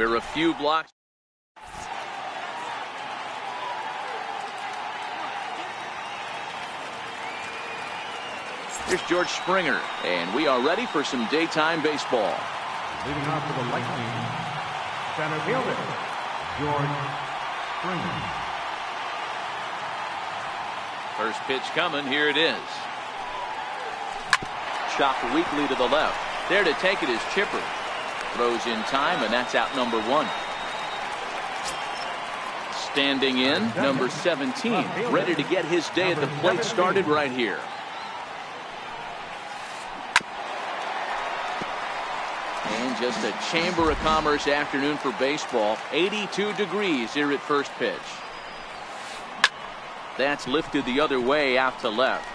We're a few blocks. Here's George Springer, and we are ready for some daytime baseball. Leading off for the Lightning, center fielder, George Springer. First pitch coming. Here it is. Chopped weakly to the left. There to take it is Chipper. Throws in time, and that's out number 1. Standing in, number 17. Ready to get his day at the plate started right here. And just a Chamber of Commerce afternoon for baseball. 82 degrees here at first pitch. That's lifted the other way out to left.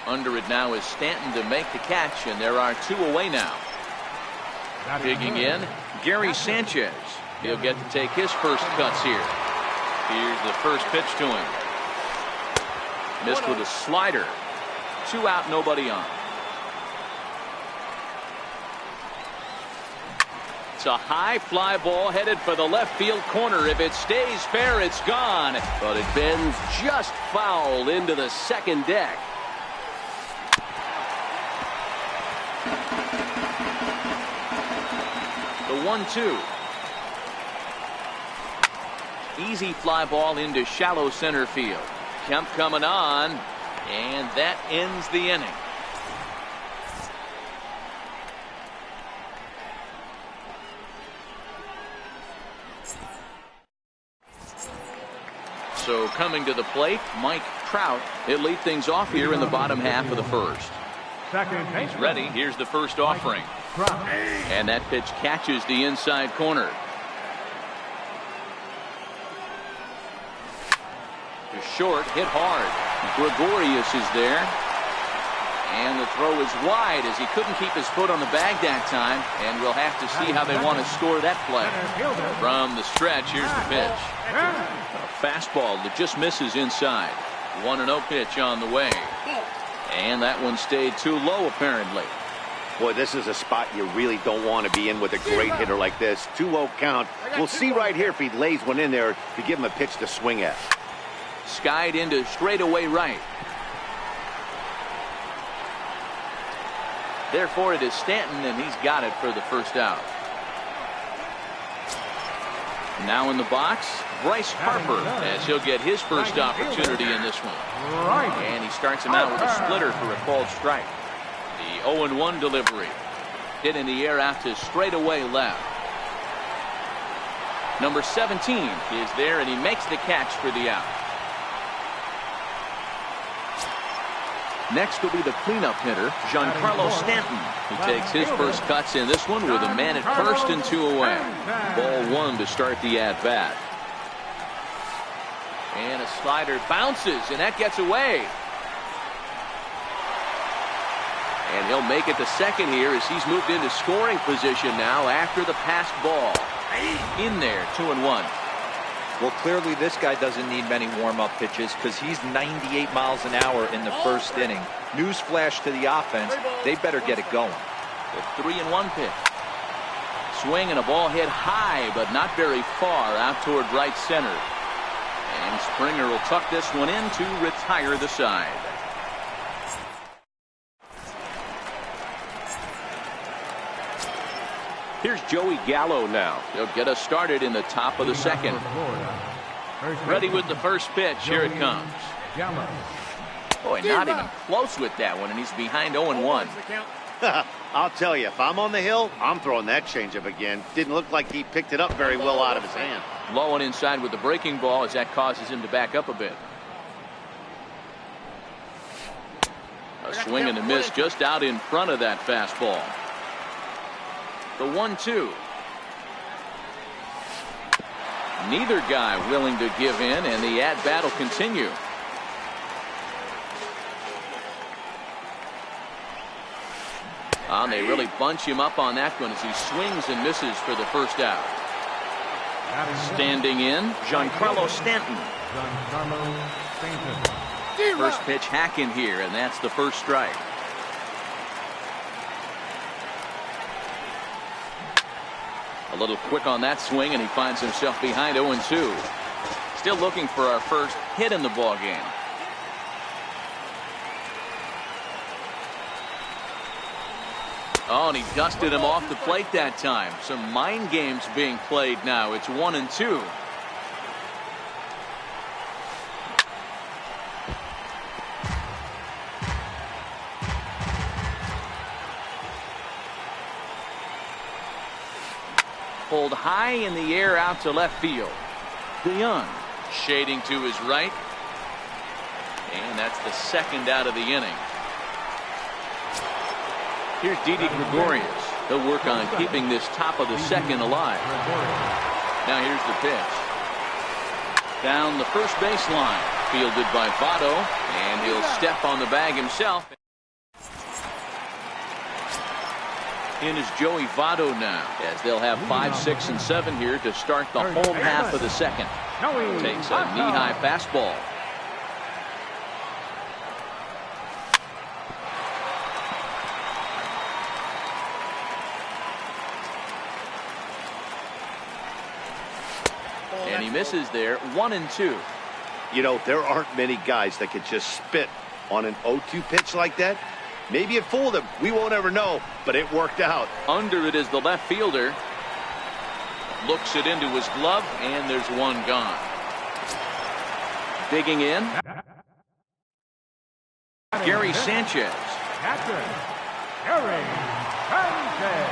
Under it now is Stanton to make the catch, and there are 2 away now. Digging in, Gary Sanchez. He'll get to take his first cuts here. Here's the first pitch to him. Missed with a slider. 2 out, nobody on. It's a high fly ball headed for the left field corner. If it stays fair, it's gone. But it bends just foul into the second deck. The 1-2. Easy fly ball into shallow center field. Kemp coming on, and that ends the inning. So coming to the plate, Mike Trout. He'll lead things off here in the bottom half of the first. He's ready. Here's the first offering. And that pitch catches the inside corner. To short, hit hard. Gregorius is there. And the throw is wide as he couldn't keep his foot on the bag that time. And we'll have to see how they want to score that play. From the stretch, here's the pitch. A fastball that just misses inside. 1-0 pitch on the way. And that one stayed too low, apparently. Boy, this is a spot you really don't want to be in with a great hitter like this. 2-0 count. We'll see right here if he lays one in there to give him a pitch to swing at. Skied into straightaway right. Therefore, it is Stanton, and he's got it for the first out. Now in the box, Bryce Harper, as he'll get his first opportunity in this one. And he starts him out with a splitter for a called strike. The 0-1 delivery. Hit in the air out to straightaway left. Number 17 is there, and he makes the catch for the out. Next will be the cleanup hitter, Giancarlo Stanton, who takes his first cuts in this one with a man at first and 2 away. Ball 1 to start the at-bat. And a slider bounces, and that gets away. And he'll make it to second here as he's moved into scoring position now after the passed ball. In there, 2-1. Well, clearly this guy doesn't need many warm-up pitches because he's 98 miles an hour in the first inning. Newsflash to the offense, they better get it going. The 3-1 pitch. Swing and a ball hit high, but not very far out toward right center. And Springer will tuck this one in to retire the side. Here's Joey Gallo now. He'll get us started in the top of the second. Ready with the first pitch. Here it comes. Boy, not even close with that one, and he's behind 0-1. I'll tell you, if I'm on the hill, I'm throwing that changeup again. Didn't look like he picked it up very well out of his hand. Low and inside with the breaking ball as that causes him to back up a bit. A swing and a miss just out in front of that fastball. The 1-2. Neither guy willing to give in, and the at-bat will continue. And they really bunch him up on that one as he swings and misses for the first out. Standing in, Giancarlo Stanton. First pitch hack in here, and that's the first strike. A little quick on that swing, and he finds himself behind 0-2. Still looking for our first hit in the ball game. Oh, and he dusted him off the plate that time. Some mind games being played now. It's 1-2. Pulled high in the air out to left field. DeYoung shading to his right. And that's the second out of the inning. Here's Didi Gregorius. He'll work on keeping this top of the second alive. Now here's the pitch. Down the first baseline. Fielded by Votto. And he'll step on the bag himself. In is Joey Votto now, as they'll have 5, 6, and 7 here to start the home half of the second. Takes a knee-high fastball. And he misses there. 1-2. You know, there aren't many guys that could just spit on an 0-2 pitch like that. Maybe it fooled him. We won't ever know, but it worked out. Under it is the left fielder. Looks it into his glove, and there's one gone. Digging in. Gary Sanchez.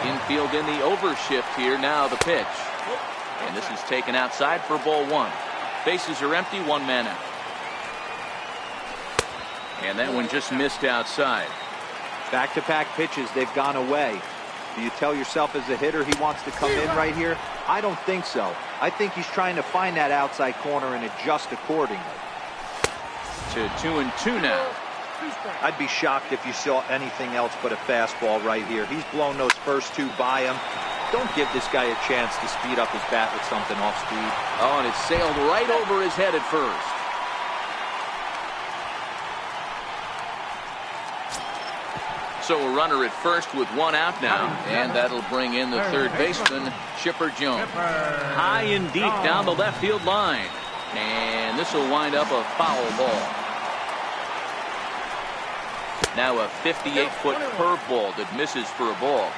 Infield in the overshift here. Now the pitch. And this is taken outside for ball 1. Bases are empty. 1 man out. And that one just missed outside. Back-to-back pitches, they've gone away. Do you tell yourself as a hitter he wants to come in right here? I don't think so. I think he's trying to find that outside corner and adjust accordingly. To 2-2 now. I'd be shocked if you saw anything else but a fastball right here. He's blown those first 2 by him. Don't give this guy a chance to speed up his bat with something off speed. Oh, and it sailed right over his head at first. So a runner at first with 1 out now, and that'll bring in the third baseman, Chipper Jones. High and deep down the left field line, and this will wind up a foul ball. Now a 58-foot curveball that misses for a ball.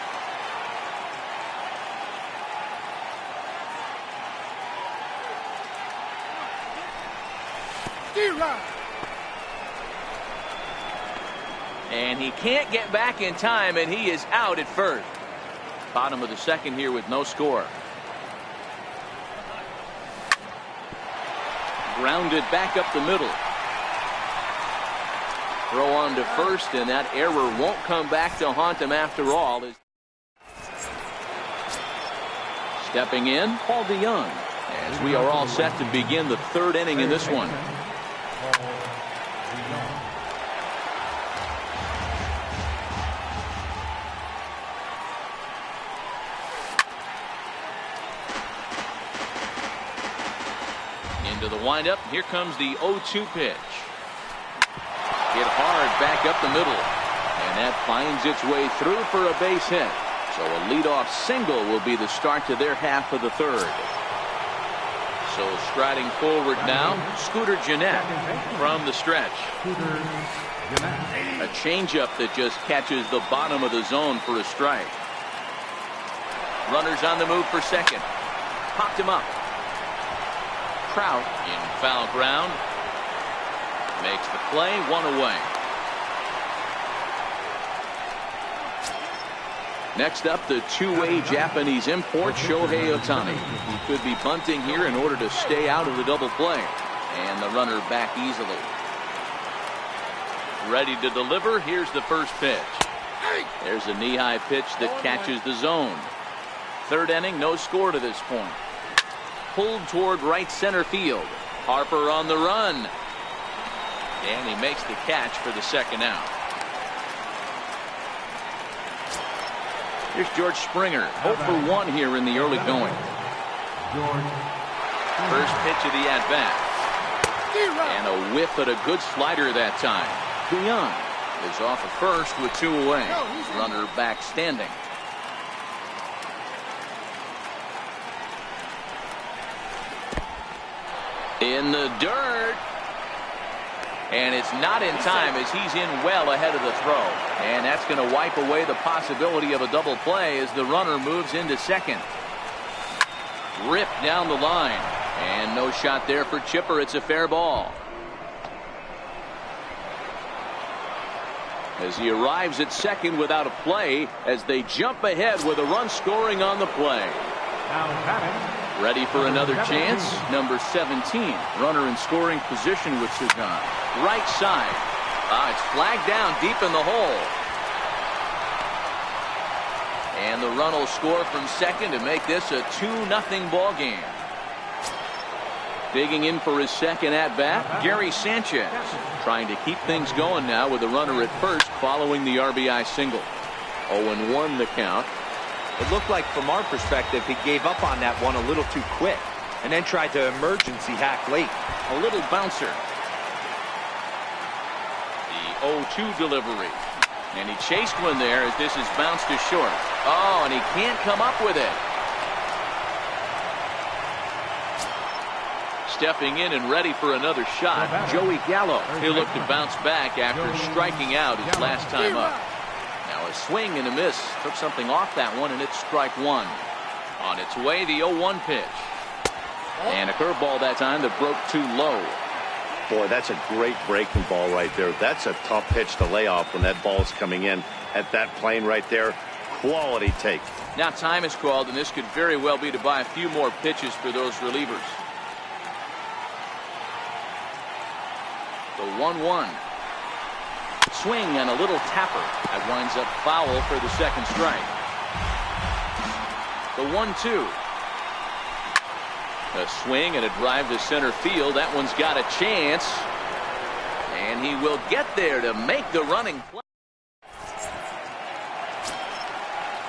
And he can't get back in time, and he is out at first. Bottom of the second here with no score. Grounded back up the middle. Throw on to first, and that error won't come back to haunt him after all. Stepping in, Paul DeYoung, as we are all set to begin the 3rd inning in this one. Into the windup. Here comes the 0-2 pitch. Hit hard back up the middle. And that finds its way through for a base hit. So a leadoff single will be the start to their half of the 3rd. So striding forward now, Scooter Gennett from the stretch. A changeup that just catches the bottom of the zone for a strike. Runners on the move for second. Popped him up. Trout in foul ground. Makes the play, 1 away. Next up, the 2-way Japanese import, Shohei Ohtani. He could be bunting here in order to stay out of the double play. And the runner back easily. Ready to deliver. Here's the first pitch. There's a knee-high pitch that catches the zone. 3rd inning, no score to this point. Pulled toward right center field. Harper on the run. And he makes the catch for the 2nd out. Here's George Springer. 0 for 1 here in the early going. First pitch of the at-bat. And a whiff at a good slider that time. DeYoung is off at first with 2 away. Runner back standing. In the dirt. And it's not in time as he's in well ahead of the throw. And that's going to wipe away the possibility of a double play as the runner moves into second. Ripped down the line. And no shot there for Chipper. It's a fair ball. As he arrives at second without a play as they jump ahead with a run scoring on the play. Now batting. Ready for another chance. Number 17. Runner in scoring position with Sugan. Right side. It's flagged down deep in the hole. And the run will score from second to make this a 2-0 ball game. Digging in for his second at-bat, Gary Sanchez. Trying to keep things going now with a runner at first following the RBI single. 0-1 the count. It looked like from our perspective he gave up on that one a little too quick and then tried to emergency hack late. A little bouncer. The 0-2 delivery. And he chased one there as this is bounced to short. Oh, and he can't come up with it. Stepping in and ready for another shot, Joey Gallo. He'll look to bounce back after striking out his last time up. Now a swing and a miss. Took something off that one, and it's strike one. On its way, the 0-1 pitch. And a curveball that time that broke too low. Boy, that's a great breaking ball right there. That's a tough pitch to lay off when that ball's coming in at that plane right there. Quality take. Now time is called, and this could very well be to buy a few more pitches for those relievers. The 1-1. Swing and a little tapper. That winds up foul for the second strike. The 1-2. A swing and a drive to center field. That one's got a chance. And he will get there to make the running play.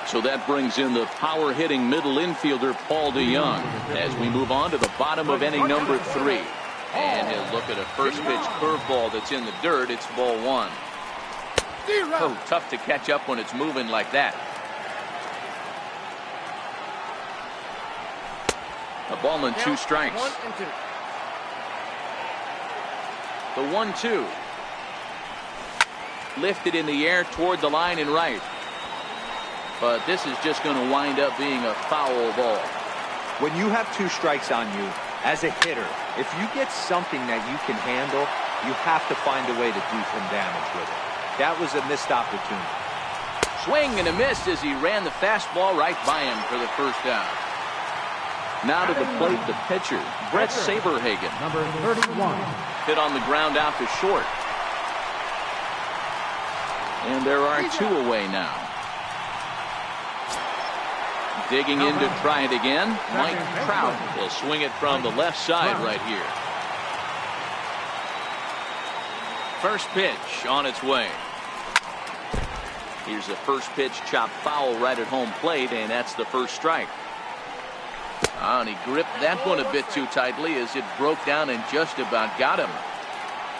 So that brings in the power hitting middle infielder Paul DeYoung as we move on to the bottom of inning number 3. And he'll look at a first pitch curveball that's in the dirt. It's ball one. Oh, tough to catch up when it's moving like that. A ball and 2 strikes. The 1-2. Lifted in the air toward the line and right. But this is just going to wind up being a foul ball. When you have 2 strikes on you, as a hitter, if you get something that you can handle, you have to find a way to do some damage with it. That was a missed opportunity. Swing and a miss as he ran the fastball right by him for the first out. Now to the plate, the pitcher, Brett Saberhagen. Number 31. Hit on the ground out to short. And there are 2 away now. Digging in to try it again, Mike Trout will swing it from the left side right here. First pitch on its way. Here's a first pitch chopped foul right at home plate, and that's the first strike. And he gripped that one a bit too tightly as it broke down and just about got him.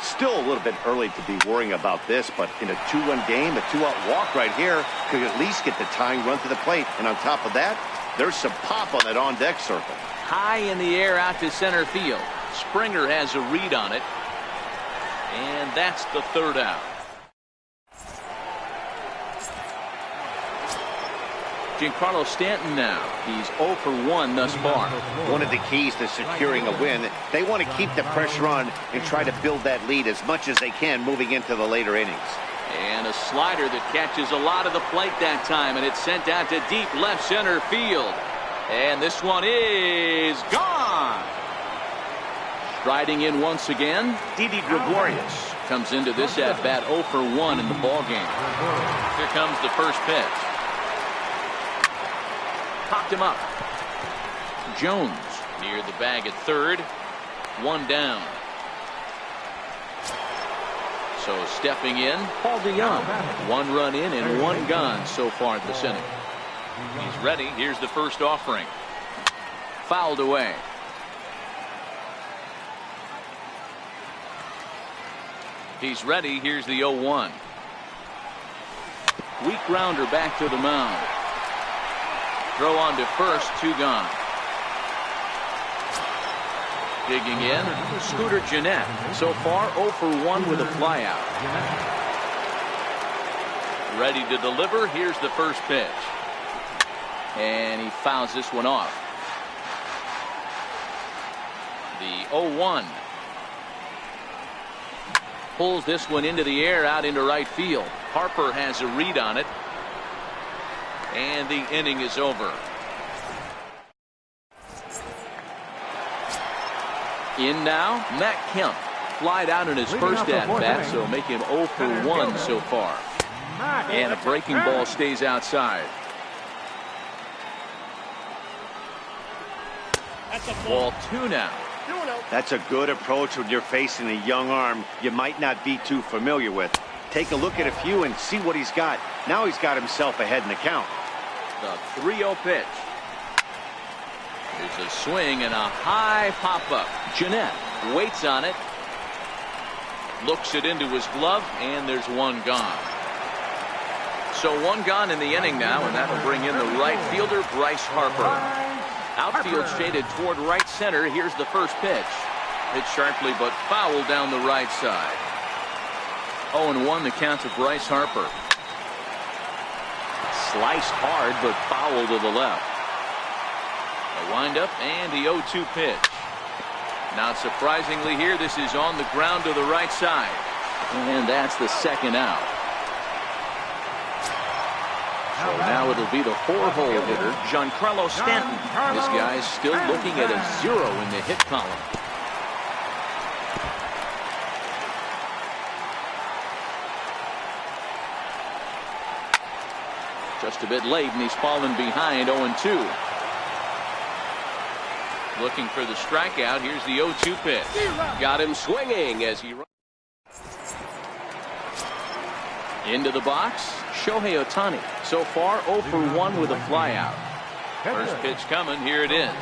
Still a little bit early to be worrying about this, but in a 2-1 game, a 2-out walk right here could at least get the tying run to the plate. And on top of that, there's some pop on that on-deck circle. High in the air out to center field. Springer has a read on it. And that's the third out. Giancarlo Stanton now. He's 0 for 1 thus far. One of the keys to securing a win, they want to keep the pressure on and try to build that lead as much as they can moving into the later innings. And a slider that catches a lot of the plate that time, and it's sent out to deep left center field. And this one is gone. Striding in once again, Didi Gregorius comes into this at-bat 0 for 1 in the ballgame. Here comes the first pitch. Popped him up. Jones near the bag at third. 1 down. So stepping in, Paul DeYoung. 1 run in and 1 gone so far this inning. He's ready. Here's the first offering. Fouled away. He's ready. Here's the 0-1. Weak grounder back to the mound. Throw on to first, 2 gone. Digging in, Scooter Jeanette. So far, 0 for 1 with a flyout. Ready to deliver. Here's the first pitch. And he fouls this one off. The 0-1. Pulls this one into the air out into right field. Harper has a read on it. And the inning is over. In now, Matt Kemp. Flied out in his first at-bat, so make him 0 for 1 so far. And a breaking ball stays outside. Ball 2 now. That's a good approach when you're facing a young arm you might not be too familiar with. Take a look at a few and see what he's got. Now he's got himself ahead in the count. The 3-0 pitch. There's a swing and a high pop-up. Jeanette waits on it. Looks it into his glove, and there's one gone. So one gone in the inning now, and that'll bring in the right fielder, Bryce Harper. Outfield shaded toward right center. Here's the first pitch. Hit sharply but foul down the right side. 0-1 the count to Bryce Harper. Sliced hard but foul to the left. A windup and the 0-2 pitch. Not surprisingly here, this is on the ground to the right side. And that's the second out. So now it'll be the 4-hole hitter, Giancarlo Stanton. This guy's still looking at a 0 in the hit column. Just a bit late, and he's fallen behind 0-2. Looking for the strikeout. Here's the 0-2 pitch. Got him swinging as he runs. Into the box, Shohei Ohtani. So far, 0 for 1 with a flyout. First pitch coming. Here it is.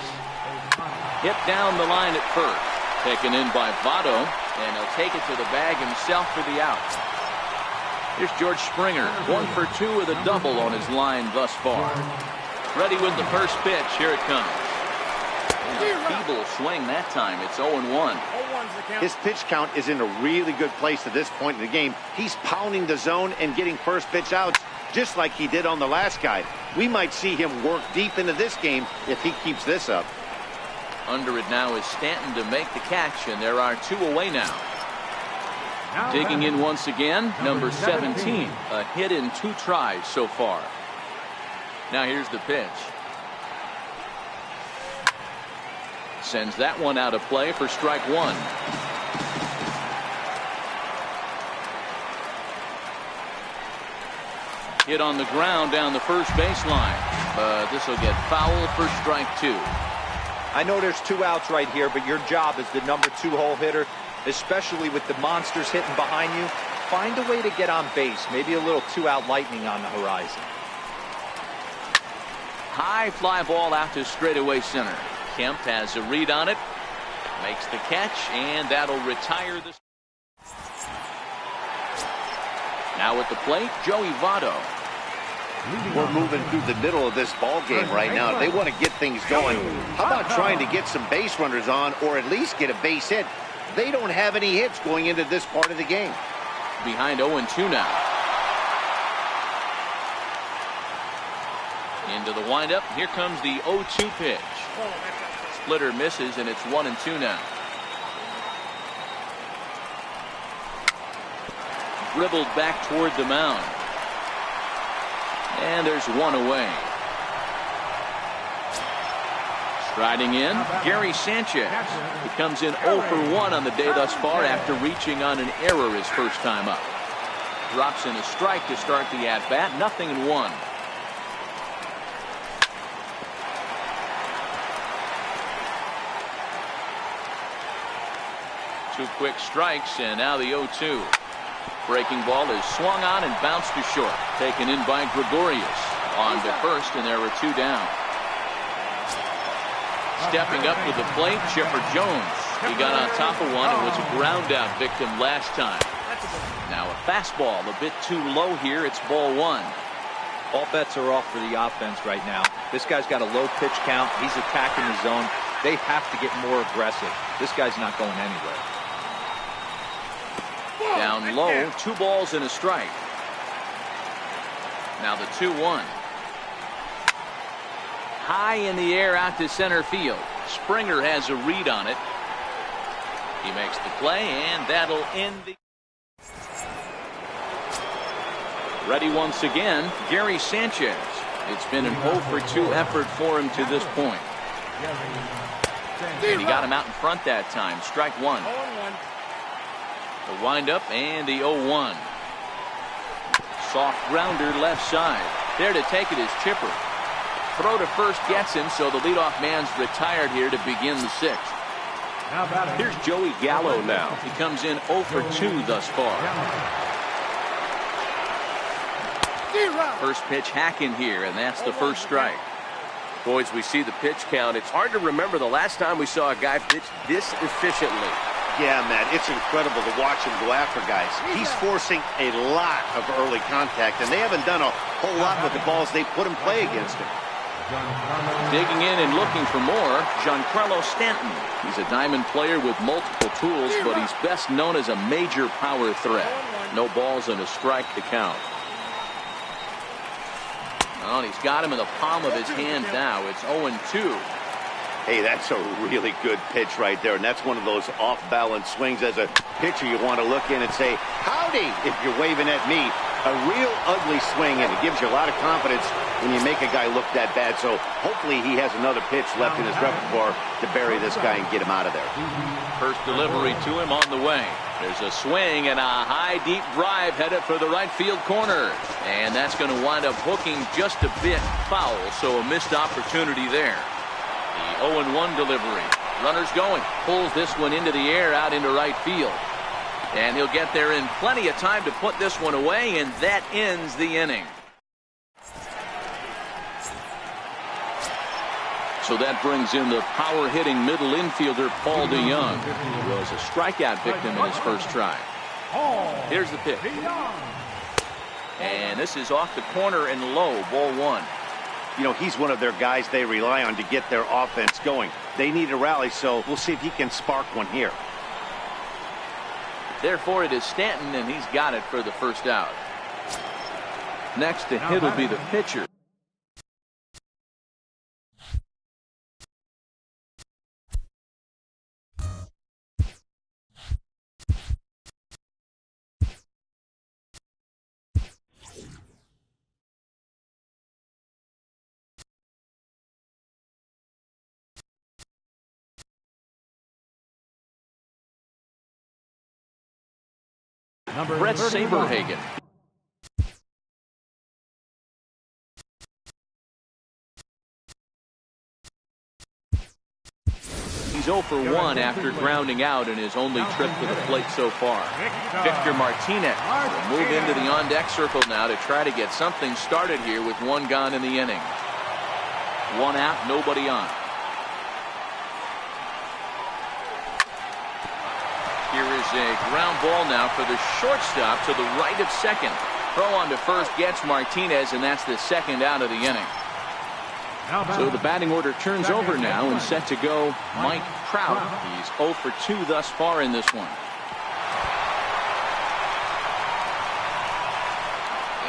Hit down the line at first. Taken in by Votto, and he'll take it to the bag himself for the out. Here's George Springer, 1 for 2 with a double on his line thus far. Ready with the first pitch. Here it comes. And a feeble swing that time. It's 0-1. His pitch count is in a really good place at this point in the game. He's pounding the zone and getting first pitch outs just like he did on the last guy. We might see him work deep into this game if he keeps this up. Under it now is Stanton to make the catch, and there are 2 away now. Digging in once again, number 17. A hit in 2 tries so far. Now here's the pitch. Sends that one out of play for strike 1. Hit on the ground down the first baseline. But this will get foul for strike 2. I know there's 2 outs right here, but your job as the number 2-hole hitter, especially with the monsters hitting behind you, find a way to get on base. Maybe a little 2-out lightning on the horizon. High fly ball out to straightaway center. Kemp has a read on it, makes the catch, and that'll retire this. Now at the plate, Joey Votto. We're moving through the middle of this ball game right now. They want to get things going. How about trying to get some base runners on, or at least get a base hit? They don't have any hits going into this part of the game. Behind 0-2 now. Into the windup. Here comes the 0-2 pitch. Splitter misses, and it's 1-2 now. Dribbled back toward the mound. And there's 1 away. Striding in, Gary Sanchez. He comes in 0 for 1 on the day thus far after reaching on an error his first time up. Drops in a strike to start the at-bat. 0-1. 2 quick strikes, and now the 0-2. Breaking ball is swung on and bounced to short. Taken in by Gregorius. On to first, and there were 2 down. Stepping up to the plate, Chipper Jones. He got on top of one and was a ground out victim last time. Now a fastball a bit too low here. It's ball 1. All bets are off for the offense right now. This guy's got a low pitch count. He's attacking the zone. They have to get more aggressive. This guy's not going anywhere. Down low, 2 balls and a strike. Now the 2-1. High in the air out to center field. Springer has a read on it. He makes the play, and that'll end the... Ready once again, Gary Sanchez. It's been an 0 for 2 effort for him to this point. And he got him out in front that time. Strike 1. The windup and the 0-1. Soft grounder left side. There to take it is Chipper. Throw to first gets him, so the leadoff man's retired here to begin the 6th. Here's Joey Gallo now. He comes in 0 for 2 thus far. First pitch hacking here, and that's the first strike. Boys, we see the pitch count. It's hard to remember the last time we saw a guy pitch this efficiently. Yeah, Matt, it's incredible to watch him go after guys. He's forcing a lot of early contact, and they haven't done a whole lot with the balls they put in play against him. Digging in and looking for more, Giancarlo Stanton. He's a diamond player with multiple tools, but he's best known as a major power threat. No balls and a strike to count. Well, he's got him in the palm of his hand now. It's 0-2. Hey, that's a really good pitch right there, and that's one of those off-balance swings. As a pitcher, you want to look in and say, howdy, if you're waving at me. A real ugly swing, and it gives you a lot of confidence when you make a guy look that bad. So hopefully he has another pitch left in his repertoire to bury this guy and get him out of there. First delivery to him on the way. There's a swing and a high deep drive headed for the right field corner, and that's going to wind up hooking just a bit foul, so a missed opportunity there. The 0-1 delivery. Runners going. Pulls this one into the air out into right field. And he'll get there in plenty of time to put this one away, and that ends the inning. So that brings in the power-hitting middle infielder Paul DeYoung, who was a strikeout victim in his first try. Here's the pitch. And this is off the corner and low, ball 1. You know, he's one of their guys they rely on to get their offense going. They need a rally, so we'll see if he can spark one here. Therefore, it is Stanton, and he's got it for the first out. Next to hit will be the pitcher. Brett Saberhagen. He's 0 for 1 after grounding out in his only trip to the plate so far. Victor Martinez will move into the on-deck circle now to try to get something started here with 1 gone in the inning. 1 out, nobody on. Here is a ground ball now for the shortstop to the right of second. Throw on to first gets Martinez, and that's the second out of the inning. So the batting order turns over now and set to go Mike Trout. He's 0 for 2 thus far in this one.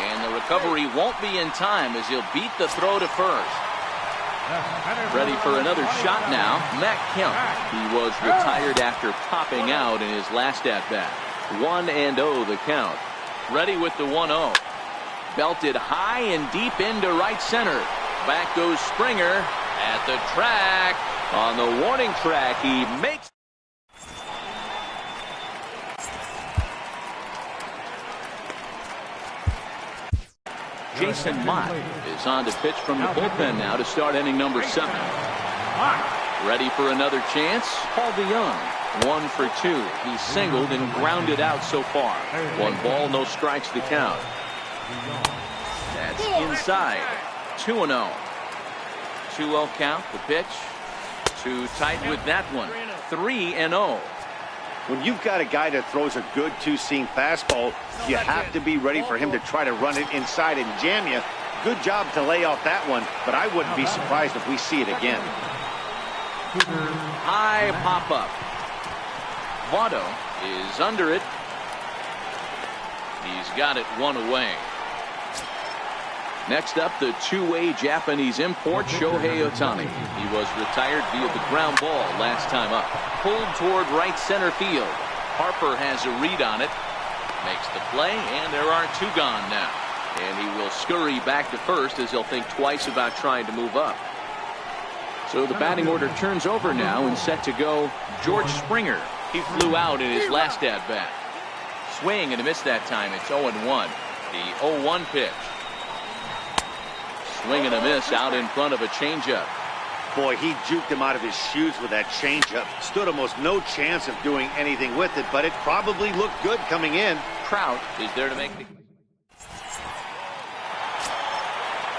And the recovery won't be in time as he'll beat the throw to first. Ready for another shot now, Matt Kemp. He was retired after popping out in his last at-bat. 1-0 the count. Ready with the 1-0. Belted high and deep into right center. Back goes Springer at the track. On the warning track, he makes... Jason Mott is on to pitch from the bullpen now to start inning number 7. Ready for another chance. Paul DeYoung, 1 for 2. He's singled and grounded out so far. 1 ball, no strikes to count. That's inside. 2-0. 2-0 count. The pitch. Too tight with that one. 3-0. When you've got a guy that throws a good two-seam fastball, you have to be ready for him to try to run it inside and jam you. Good job to lay off that one, but I wouldn't be surprised if we see it again. High pop-up. Votto is under it. He's got it one away. Next up, the two-way Japanese import, Shohei Ohtani. He was retired via the ground ball last time up. Pulled toward right center field. Harper has a read on it. Makes the play, and there are two gone now. And he will scurry back to first as he'll think twice about trying to move up. So the batting order turns over now and set to go George Springer. He flew out in his last at-bat. Swing and a miss that time. It's 0-1. The 0-1 pitch. Swing and a miss out in front of a changeup. Boy, he juked him out of his shoes with that changeup. Stood almost no chance of doing anything with it, but it probably looked good coming in. Trout is there to make the...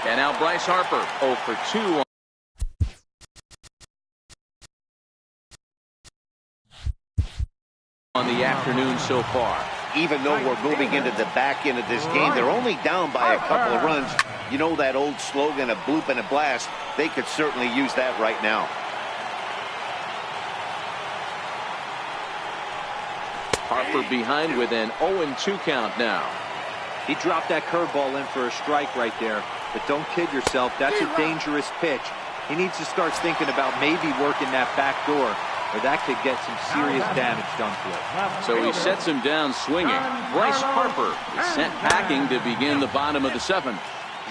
And now Bryce Harper, 0 for 2 on the afternoon so far. Even though we're moving into the back end of this game, they're only down by a couple of runs. You know that old slogan, a bloop and a blast? They could certainly use that right now. Harper behind with an 0-2 count now. He dropped that curveball in for a strike right there. But don't kid yourself, that's a dangerous pitch. He needs to start thinking about maybe working that back door, or that could get some serious damage done to it. So he sets him down swinging. Bryce Harper is sent packing to begin the bottom of the seventh.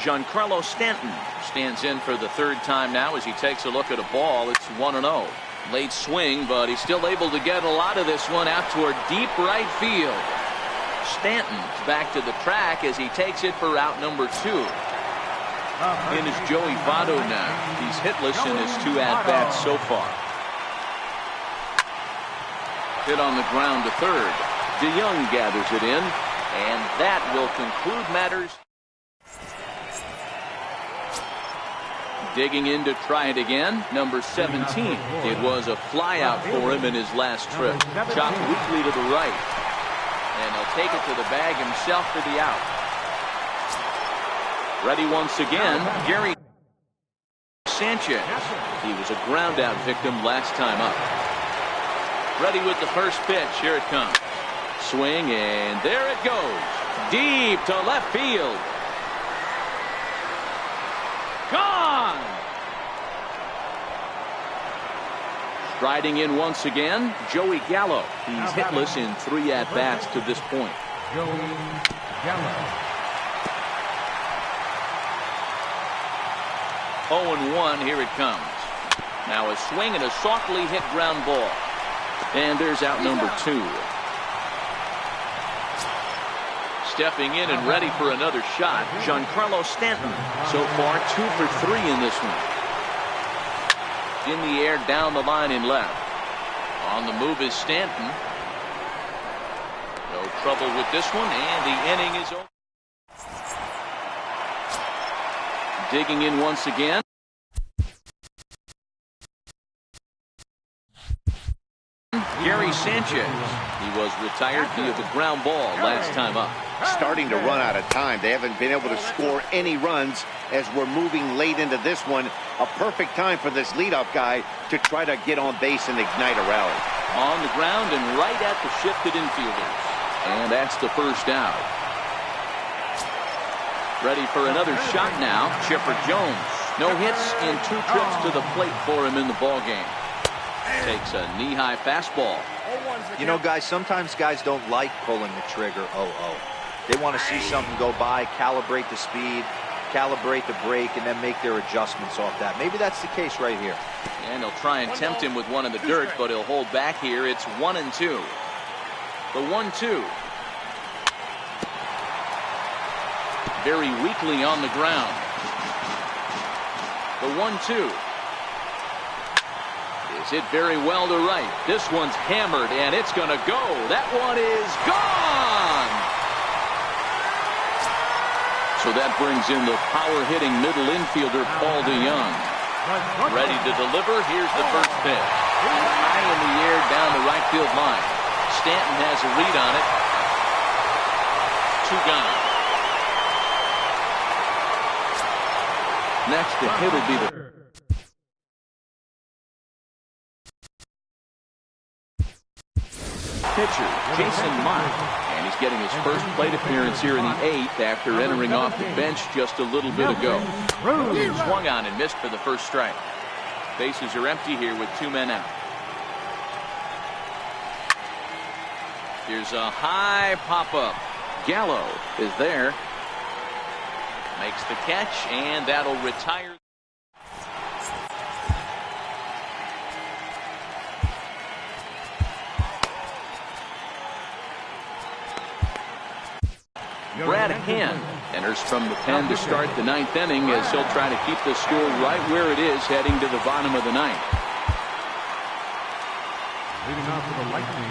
Giancarlo Stanton stands in for the third time now as he takes a look at a ball. It's 1-0. Late swing, but he's still able to get a lot of this one out toward deep right field. Stanton's back to the track as he takes it for out number 2. In is Joey Votto now. He's hitless in his 2 at-bats so far. Hit on the ground to third. DeYoung gathers it in, and that will conclude matters. Digging in to try it again, number 17. It was a flyout for him in his last trip. Chopped weakly to the right, and he'll take it to the bag himself for the out. Ready once again, Gary Sanchez. He was a ground-out victim last time up. Ready with the first pitch. Here it comes. Swing, and there it goes. Deep to left field. Gone! Striding in once again, Joey Gallo. He's hitless in 3 at-bats to this point. Joey Gallo. 0-1, here it comes. Now a swing and a softly hit ground ball. And there's out number 2. Stepping in and ready for another shot, Giancarlo Stanton. So far, 2 for 3 in this one. In the air, down the line in left. On the move is Stanton. No trouble with this one, and the inning is over. Digging in once again. Gary Sanchez. He was retired via the ground ball last time up. Starting to run out of time. They haven't been able to score any runs as we're moving late into this one. A perfect time for this leadoff guy to try to get on base and ignite a rally. On the ground and right at the shifted infielders. And that's the first out. Ready for another shot now, Chipper Jones. No hits in 2 trips to the plate for him in the ballgame. Takes a knee-high fastball. You know, guys, sometimes guys don't like pulling the trigger 0-0. They want to see something go by, calibrate the speed, calibrate the break, and then make their adjustments off that. Maybe that's the case right here. And he'll try and tempt him with one in the dirt, but he'll hold back here. It's 1-2. The 1-2. Very weakly on the ground. The 1-2. Is hit very well to right. This one's hammered, and it's going to go. That one is gone! So that brings in the power-hitting middle infielder, Paul DeYoung. Ready to deliver. Here's the first pitch. High in the air down the right field line. Stanton has a read on it. 2 gone. Next to hit will be the pitcher, Jason Mott. And he's getting his first plate appearance here in the 8th after entering off the bench just a little bit ago. Swung on and missed for the first strike. Bases are empty here with 2 men out. Here's a high pop-up. Gallo is there. Makes the catch, and that'll retire. Brad Hand enters from the pen to start the 9th inning as he'll try to keep the score right where it is heading to the bottom of the 9th. Leading off for the Lightning.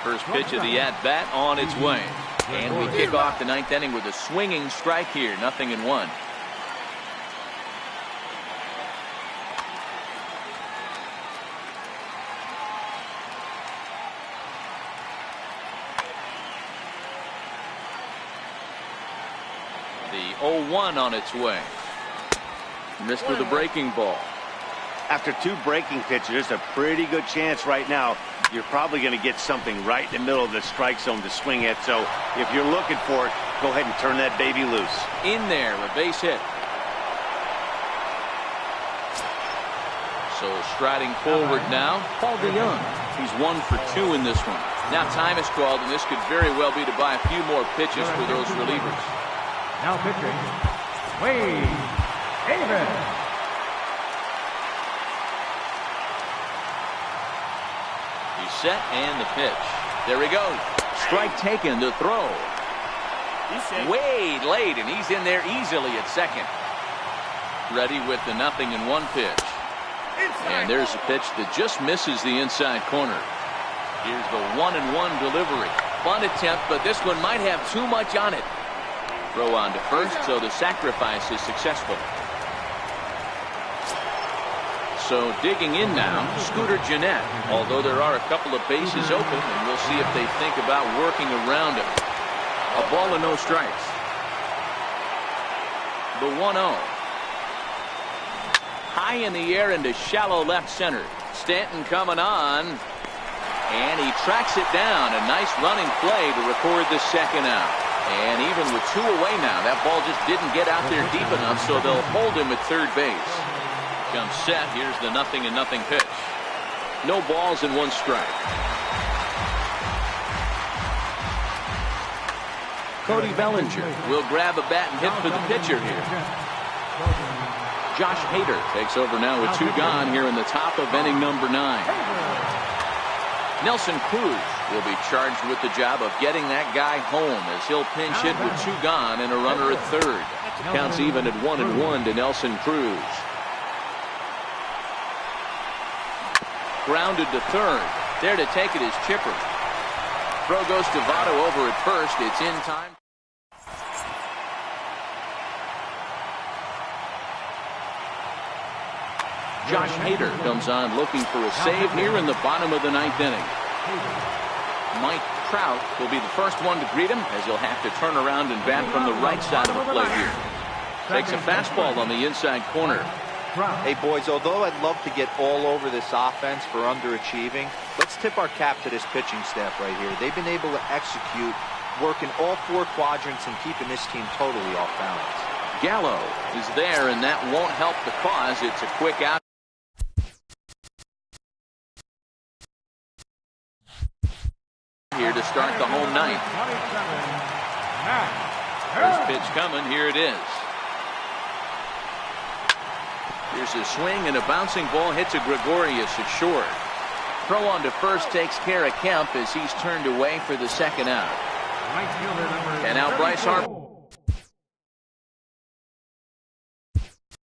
First pitch of the at-bat on its way. And we kick off the 9th inning with a swinging strike here, 0-1. The 0-1 on its way. Missed with a breaking ball. After 2 breaking pitches, there's a pretty good chance right now you're probably going to get something right in the middle of the strike zone to swing at. So if you're looking for it, go ahead and turn that baby loose. In there, a base hit. So striding forward now, Paul DeYoung. He's 1 for 2 in this one. Now time is called, and this could very well be to buy a few more pitches for those relievers. Now pitching, Wade Davis. He's set, and the pitch. There he goes. Strike taken, the throw. Wade late, and he's in there easily at second. Ready with the 0-1 pitch. And there's a pitch that just misses the inside corner. Here's the 1-1 delivery. Bunt attempt, but this one might have too much on it. Throw on to first, so the sacrifice is successful. So digging in now, Scooter Gennett. Although there are a couple of bases open, and we'll see if they think about working around him. A ball and no strikes. The 1-0. High in the air into shallow left center. Stanton coming on. And he tracks it down. A nice running play to record the second out. And even with 2 away now, that ball just didn't get out there deep enough, so they'll hold him at third base. Comes set. Here's the 0-0 pitch. No balls and 1 strike. Cody Bellinger will grab a bat and hit for the pitcher here. Josh Hader takes over now with 2 gone here in the top of inning number 9. Nelson Cruz will be charged with the job of getting that guy home as he'll pinch hit with 2 gone and a runner at third. Counts even at 1-1 to Nelson Cruz. Grounded to third. There to take it is Chipper. Throw goes to Votto over at first. It's in time. Josh Hader comes on looking for a save here in the bottom of the 9th inning. Mike Trout will be the first one to greet him as he'll have to turn around and bat from the right side of the plate here. Takes a fastball on the inside corner. Hey, boys, although I'd love to get all over this offense for underachieving, let's tip our cap to this pitching staff right here. They've been able to execute, working all 4 quadrants and keeping this team totally off balance. Gallo is there, and that won't help the cause. It's a quick out. Here to start the home 9th. First pitch coming. Here it is. Here's a swing, and a bouncing ball hits a Gregorius at short. Throw on to first takes care of Kemp as he's turned away for the second out. And now Bryce Harper.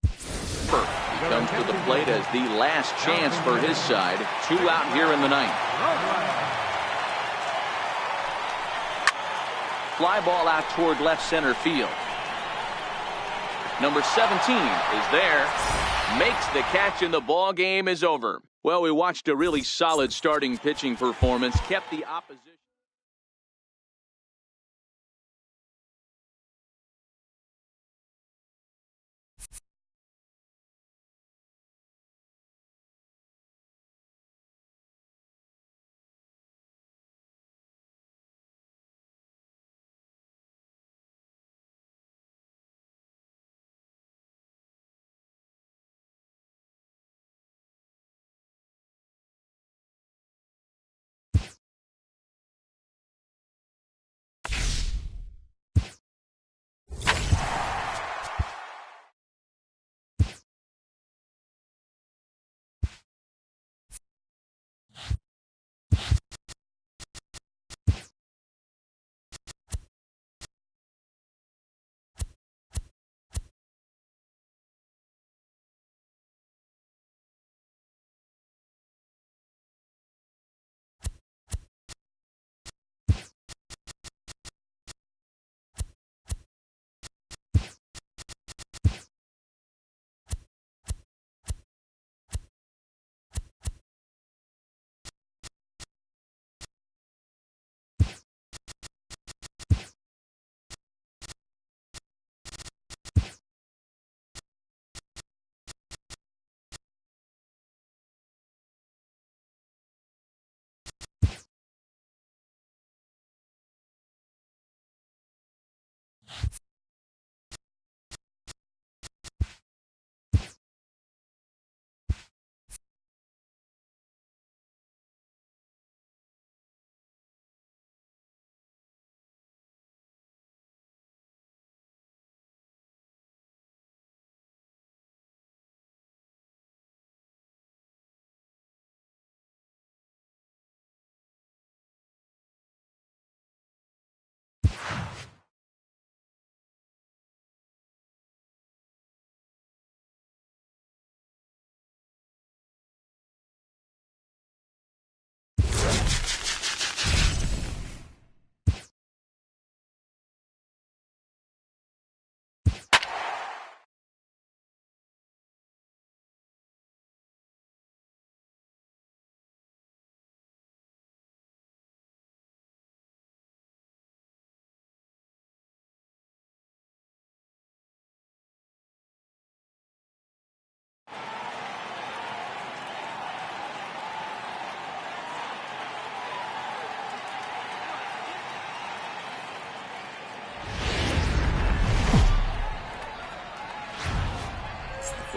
He comes to the plate as the last chance for his side. 2 out here in the 9th. Fly ball out toward left center field. Number 17 is there. Makes the catch, and the ball game is over. Well, we watched a really solid starting pitching performance. Kept the opposition.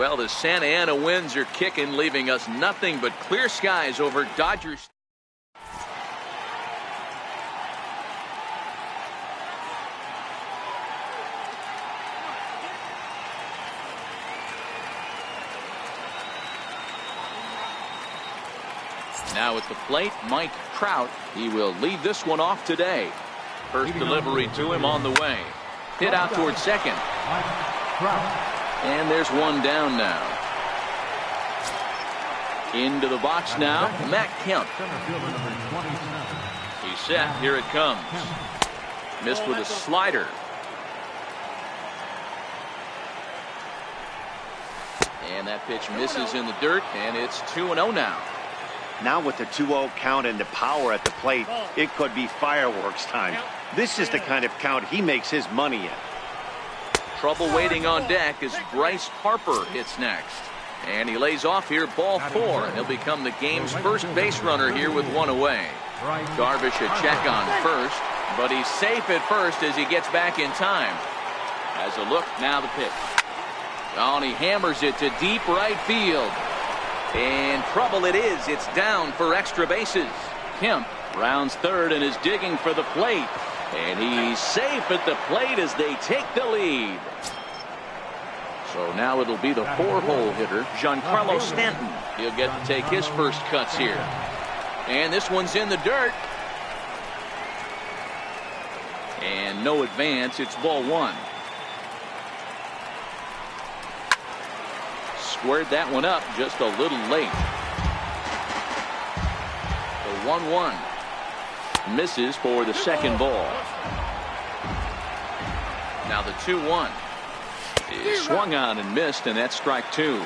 Well, the Santa Ana winds are kicking, leaving us nothing but clear skies over Dodgers. Now at the plate, Mike Trout. He will lead this one off today. First delivery to him on the way. Hit out towards second. And there's one down now. Into the box now, Matt Kemp. He's set. Here it comes. Missed with a slider. And that pitch misses in the dirt, and it's 2-0 now. Now with the 2-0 count and the power at the plate, it could be fireworks time. This is the kind of count he makes his money in. Trouble waiting on deck as Bryce Harper hits next. And he lays off here, ball 4, and he'll become the game's first base runner here with one away. Darvish a check on first, but he's safe at first as he gets back in time. As a look, now the pitch. Oh, and he hammers it to deep right field. And trouble it is. It's down for extra bases. Kemp rounds third and is digging for the plate. And he's safe at the plate as they take the lead. So now it'll be the 4-hole hitter, Giancarlo Stanton. He'll get to take his first cuts here. And this one's in the dirt. And no advance. It's ball 1. Squared that one up just a little late. The 1-1 misses for the second ball. Now the 2-1 is swung on and missed, and that's strike 2.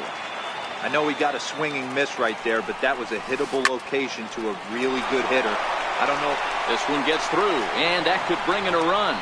I know he got a swinging miss right there, but that was a hittable location to a really good hitter. I don't know if this one gets through, and that could bring in a run.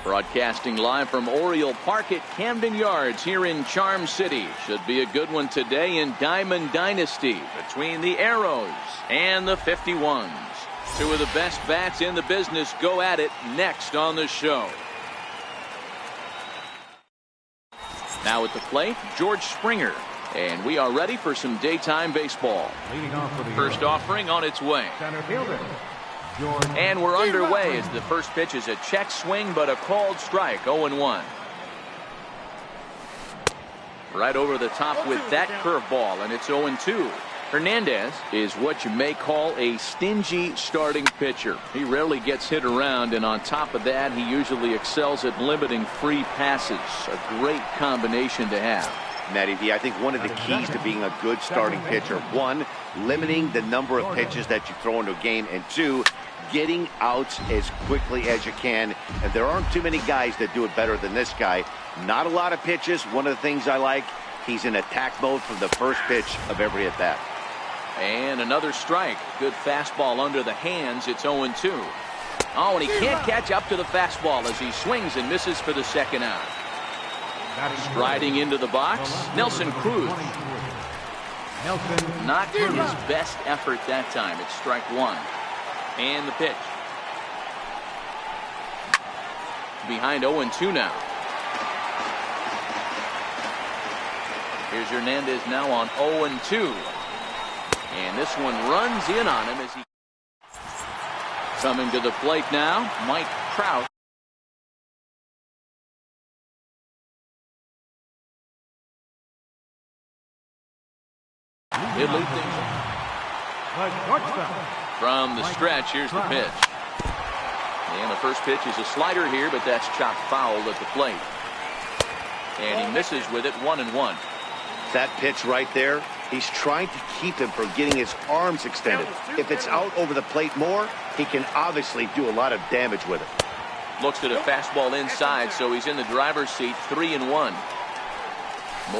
Broadcasting live from Oriole Park at Camden Yards here in Charm City. Should be a good one today in Diamond Dynasty between the Arrows and the 51s. Two of the best bats in the business go at it next on the show. Now at the plate, George Springer. And we are ready for some daytime baseball. First offering on its way. Center fielder. And we're underway as the first pitch is a check swing, but a called strike, 0-1. Right over the top with that curveball, and it's 0-2. Hernandez is what you may call a stingy starting pitcher. He rarely gets hit around, and on top of that, he usually excels at limiting free passes. A great combination to have. Matty D, I think one of the keys to being a good starting pitcher, one, limiting the number of pitches that you throw into a game, and two, getting outs as quickly as you can. And there aren't too many guys that do it better than this guy. Not a lot of pitches. One of the things I like, he's in attack mode from the first pitch of every at bat. And another strike. Good fastball under the hands. It's 0-2. Oh, and he can't catch up to the fastball as he swings and misses for the second out. Striding into the box, Nelson Cruz. Not his best effort that time. It's strike one. And the pitch. Behind 0-2 now. Here's Hernandez now on 0-2. And this one runs in on him as he... Coming to the plate now, Mike Trout. He'll lead things from the stretch. Here's the pitch. And the first pitch is a slider here, but that's chopped foul at the plate. And he misses with it, 1-1. That pitch right there, he's trying to keep him from getting his arms extended. If it's out over the plate more, he can obviously do a lot of damage with it. Looks at a fastball inside, so he's in the driver's seat, 3-1.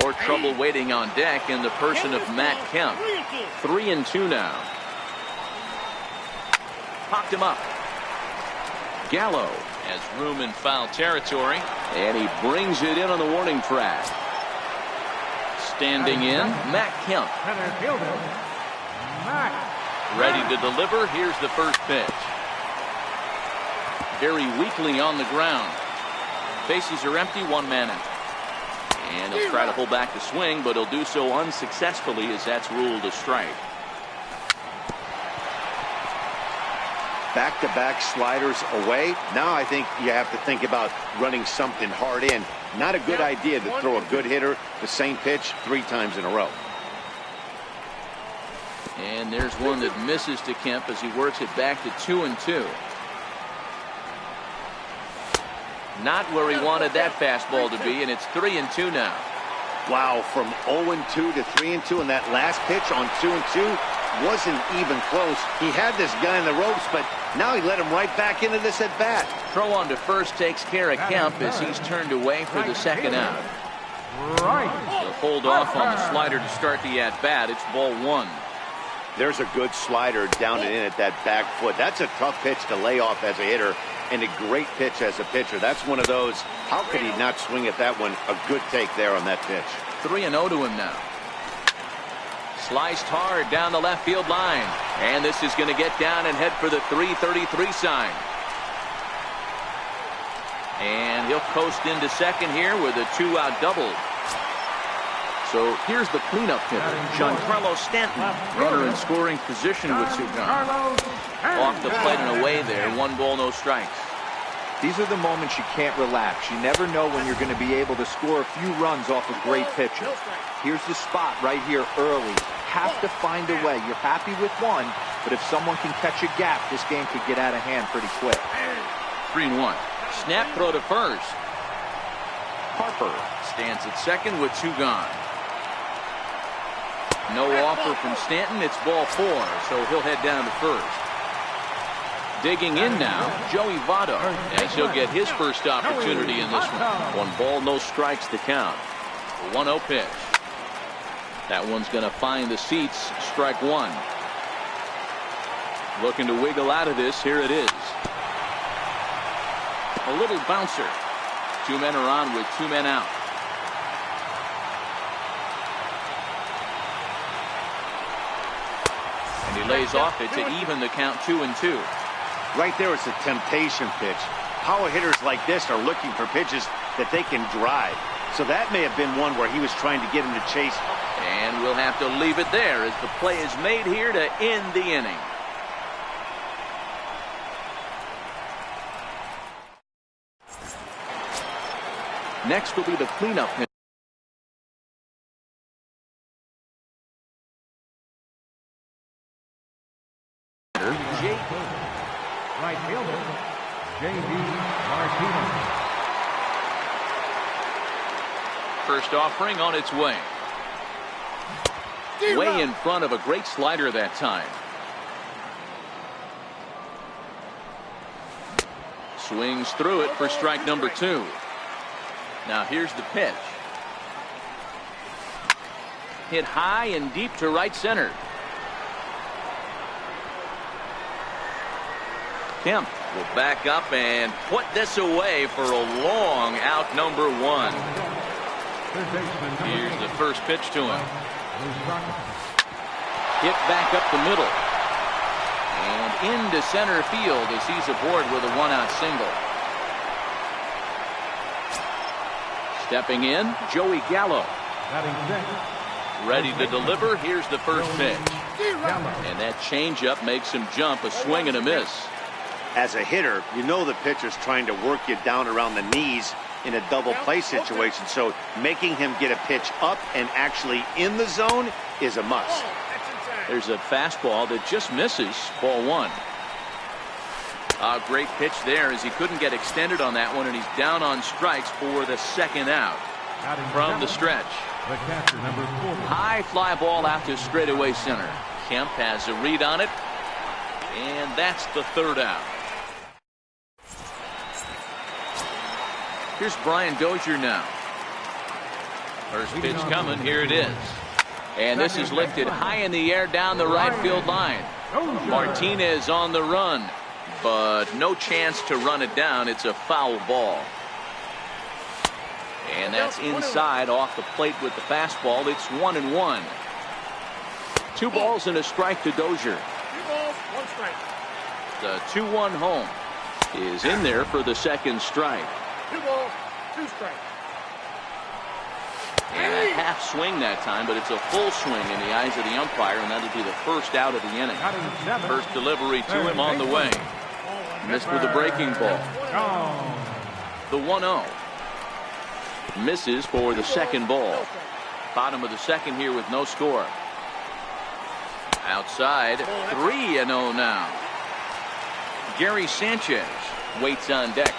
More trouble waiting on deck in the person of Matt Kemp. 3-2 now. Popped him up. Gallo has room in foul territory, and he brings it in on the warning track. Standing in, Matt Kemp. Ready to deliver. Here's the first pitch. Very weakly on the ground. Bases are empty, one man out. And he'll try to pull back the swing, but he'll do so unsuccessfully as that's ruled a strike. Back-to-back sliders away. Now I think you have to think about running something hard in. Not a good idea to throw a good hitter the same pitch 3 times in a row. And there's one that misses to Kemp as he works it back to 2-2. Not where he wanted that fastball to be, and it's 3-2 now. Wow, from 0-2 to 3-2, and that last pitch on 2-2 wasn't even close. He had this guy in the ropes, but now he let him right back into this at bat. Throw on to first takes care of Kemp as he's turned away for the second out. He'll hold off on the slider to start the at bat. It's ball one. There's a good slider down and in at that back foot. That's a tough pitch to lay off as a hitter, and a great pitch as a pitcher. That's one of those, how could he not swing at that one? A good take there on that pitch. 3-0 to him now. Sliced hard down the left field line. And this is going to get down and head for the 333 sign. And he'll coast into second here with a 2-out double. So here's the cleanup hitter, Giancarlo Stanton. Runner in scoring position with 2 guns. Off the plate and away there. 1 ball, no strikes. These are the moments you can't relax. You never know when you're going to be able to score a few runs off a great pitcher. Here's the spot right here early. Have to find a way. You're happy with one, but if someone can catch a gap, this game could get out of hand pretty quick. 3-1. Snap throw to first. Harper stands at second with 2 gone. No offer from Stanton. It's ball 4, so he'll head down to first. Digging in now, Joey Votto, as he'll get his first opportunity in this one. 1 ball, no strikes to count. 1-0 pitch. That one's going to find the seats. Strike 1. Looking to wiggle out of this. Here it is. A little bouncer. 2 men are on with 2 men out. And he lays off it to even the count 2-2. Right there, it's a temptation pitch. Power hitters like this are looking for pitches that they can drive. So that may have been one where he was trying to get him to chase. And we'll have to leave it there as the play is made here to end the inning. Next will be the cleanup hitter. Right fielder, J.D. Martinez. First offering on its way. Way in front of a great slider that time. Swings through it for strike number 2. Now here's the pitch. Hit high and deep to right center. Kemp will back up and put this away for a long out, number 1. Here's the first pitch to him. Hit back up the middle. And into center field as he's aboard with a 1-out single. Stepping in, Joey Gallo. Ready to deliver. Here's the first pitch. And that changeup makes him jump, a swing and a miss. As a hitter, you know the pitcher's trying to work you down around the knees in a double play situation. So making him get a pitch up and actually in the zone is a must. There's a fastball that just misses. Ball 1. A great pitch there as he couldn't get extended on that one, and he's down on strikes for the second out. From the stretch. High fly ball out to straightaway center. Kemp has a read on it, and that's the third out. Here's Brian Dozier now. First pitch coming. Here it is. And this is lifted high in the air down the right field line. Martinez on the run, but no chance to run it down. It's a foul ball. And that's inside off the plate with the fastball. It's 1-1. 2 balls and a strike to Dozier. 2 balls, 1 strike. The 2-1 home is in there for the second strike. 2 balls, 2 strikes. And a half swing that time, but it's a full swing in the eyes of the umpire, and that'll be the first out of the inning. First delivery to him on the way. Missed with a breaking ball. The 1-0. Misses for the second ball. Bottom of the second here with no score. Outside, 3-0 now. Gary Sanchez waits on deck.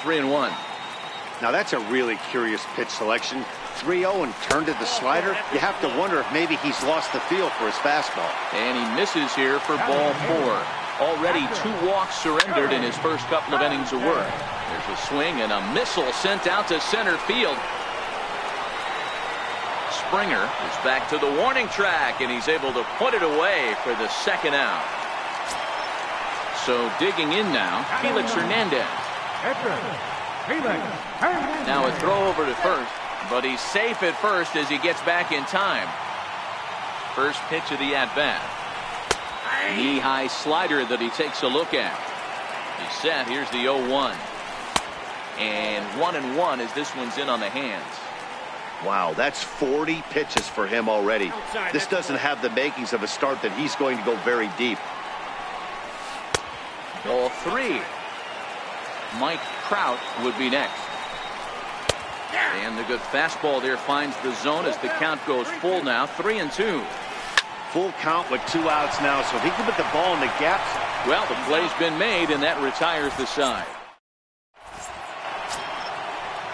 3-1. Now that's a really curious pitch selection. 3-0 and turned to the slider. You have to wonder if maybe he's lost the feel for his fastball. And he misses here for ball 4. Already 2 walks surrendered in his first couple of innings of work. There's a swing and a missile sent out to center field. Springer is back to the warning track, and he's able to put it away for the second out. So digging in now, Felix Hernandez. Now a throw over to first, but he's safe at first as he gets back in time. First pitch of the at-bat. Knee-high slider that he takes a look at. He's set. Here's the 0-1. And 1-1 as this one's in on the hands. Wow, that's 40 pitches for him already. This doesn't have the makings of a start that he's going to go very deep. Ball 3. Mike Trout would be next. And the good fastball there finds the zone as the count goes full now. 3-2. Full count with 2 outs now, so if he can put the ball in the gaps. Well, the play's been made, and that retires the side.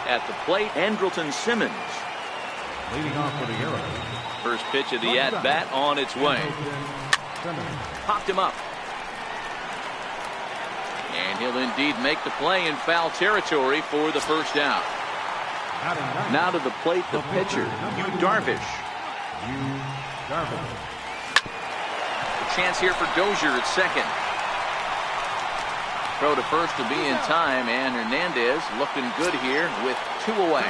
At the plate, Andrelton Simmons. Leading off for the Arrows. First pitch of the at-bat on its way. Popped him up. And he'll indeed make the play in foul territory for the first out. Now to the plate, the pitcher, Yu Darvish. A chance here for Dozier at second. Throw to first to be in time, and Hernandez looking good here with 2 away.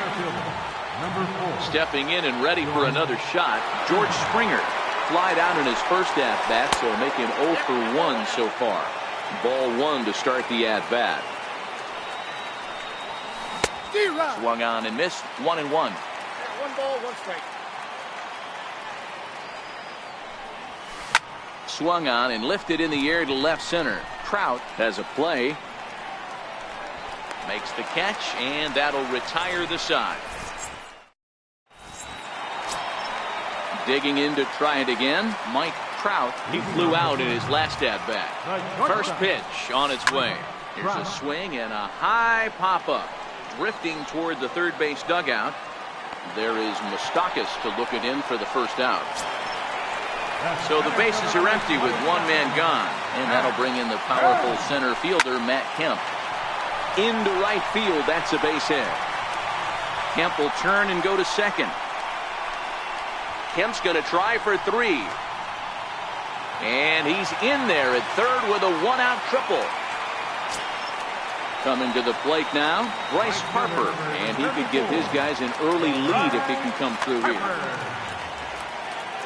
Number 4. Stepping in and ready for another shot, George Springer. Flied out in his first at-bat, so making 0 for 1 so far. Ball 1 to start the at-bat. Swung on and missed. 1-1. 1 ball, 1 strike. Swung on and lifted in the air to left center. Trout has a play. Makes the catch, and that'll retire the side. Digging in to try it again, Mike Trout. He flew out in his last at-bat. First pitch on its way. Here's a swing and a high pop-up. Drifting toward the third base dugout. There is Moustakas to look it in for the first out. So the bases are empty with 1 man gone. And that'll bring in the powerful center fielder, Matt Kemp. Into right field, that's a base hit. Kemp will turn and go to second. Kemp's going to try for 3. And he's in there at third with a 1-out triple. Coming to the plate now, Bryce Harper. And he could give his guys an early lead if he can come through here.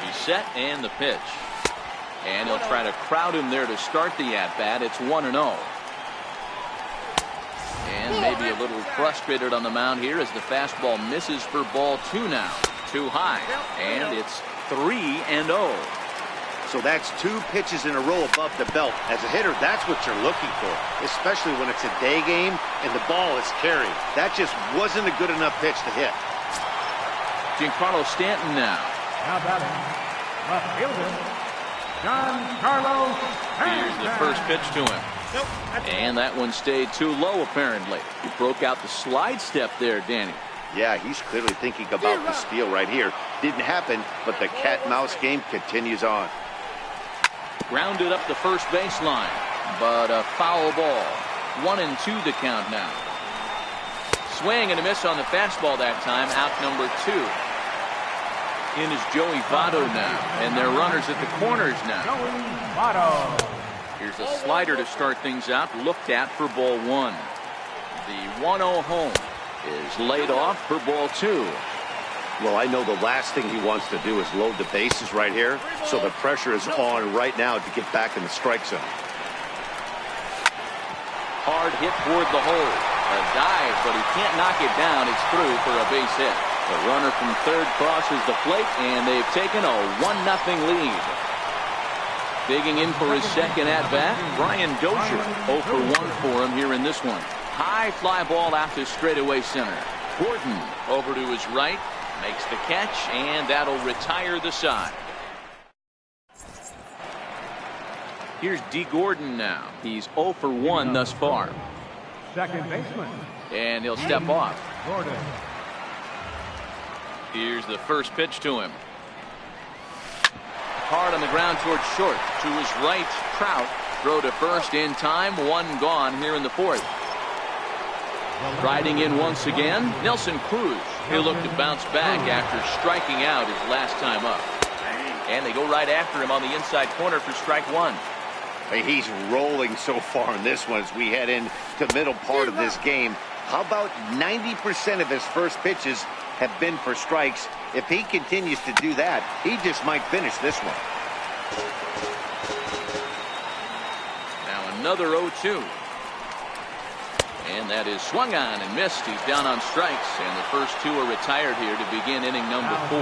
He's set and the pitch. And he'll try to crowd him there to start the at-bat. It's 1-0. And maybe a little frustrated on the mound here as the fastball misses for ball 2 now. Too high. And it's 3-0. So that's 2 pitches in a row above the belt. As a hitter, that's what you're looking for, especially when it's a day game and the ball is carried. That just wasn't a good enough pitch to hit. Giancarlo Stanton now. Now batting, left fielder, Giancarlo Stanton. Here's the first pitch to him. And that one stayed too low, apparently. He broke out the slide step there, Danny. Yeah, he's clearly thinking about the steal right here. Didn't happen, but the cat-mouse game continues on. Grounded up the first baseline, but a foul ball. 1-2 the count now. Swing and a miss on the fastball that time. Out number 2. In is Joey Votto now, and they're runners at the corners now. Joey Votto. Here's a slider to start things out. Looked at for ball 1. The 1-0 home is laid off for ball 2. Well, I know the last thing he wants to do is load the bases right here, so the pressure is on right now to get back in the strike zone. Hard hit toward the hole. A dive, but he can't knock it down. It's through for a base hit. The runner from third crosses the plate, and they've taken a 1-0 lead. Digging in for his second at-bat, Brian Dozier. 0 for 1 for him here in this one. High fly ball out to straightaway center. Gordon over to his right. Makes the catch, and that'll retire the side. Here's D. Gordon now. He's 0 for 1 thus far. Second baseman. And he'll step off. Gordon. Here's the first pitch to him. Hard on the ground towards short. To his right, Trout. Throw to first in time. 1 gone here in the 4th. Riding in once again, Nelson Cruz. He'll look to bounce back after striking out his last time up. And they go right after him on the inside corner for strike 1. Hey, he's rolling so far in this one as we head into the middle part of this game. How about 90% of his first pitches have been for strikes? If he continues to do that, he just might finish this one. Now another 0-2. And that is swung on and missed. He's down on strikes, and the first 2 are retired here to begin inning number 4.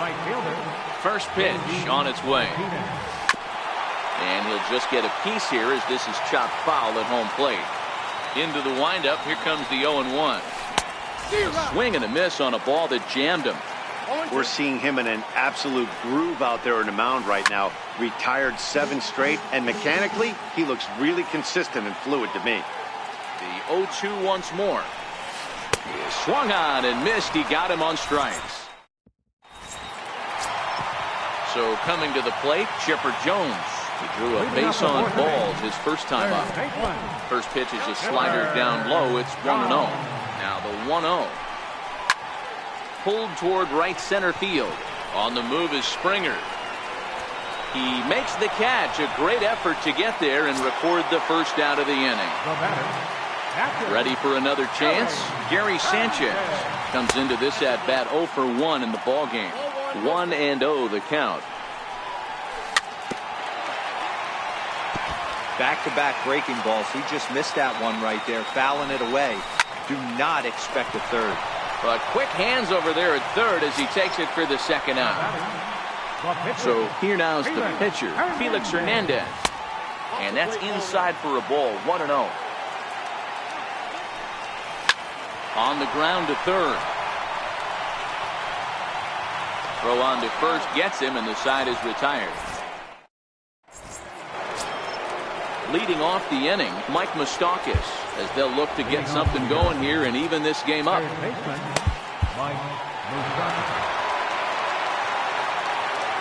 Right fielder. First pitch on its way. And he'll just get a piece here as this is chopped foul at home plate. Into the windup, here comes the 0-1. A swing and a miss on a ball that jammed him. We're seeing him in an absolute groove out there in the mound right now. Retired 7 straight, and mechanically, he looks really consistent and fluid to me. The 0-2 once more. He swung on and missed. He got him on strikes. So coming to the plate, Chipper Jones. He drew a base on balls his first time up. First pitch is a slider down low. It's 1-0. Now the 1-0. Pulled toward right center field. On the move is Springer. He makes the catch. A great effort to get there and record the first out of the inning. Ready for another chance? Gary Sanchez comes into this at bat 0 for 1 in the ball game. 1-0 the count. Back-to-back breaking balls. He just missed that one right there, fouling it away. Do not expect a third. But quick hands over there at third as he takes it for the second out. So here now is the pitcher, Felix Hernandez. And that's inside for a ball, 1-0. On the ground to third. Throw on to first gets him, and the side is retired. Leading off the inning, Mike Moustakas, as they'll look to get something going here and even this game up.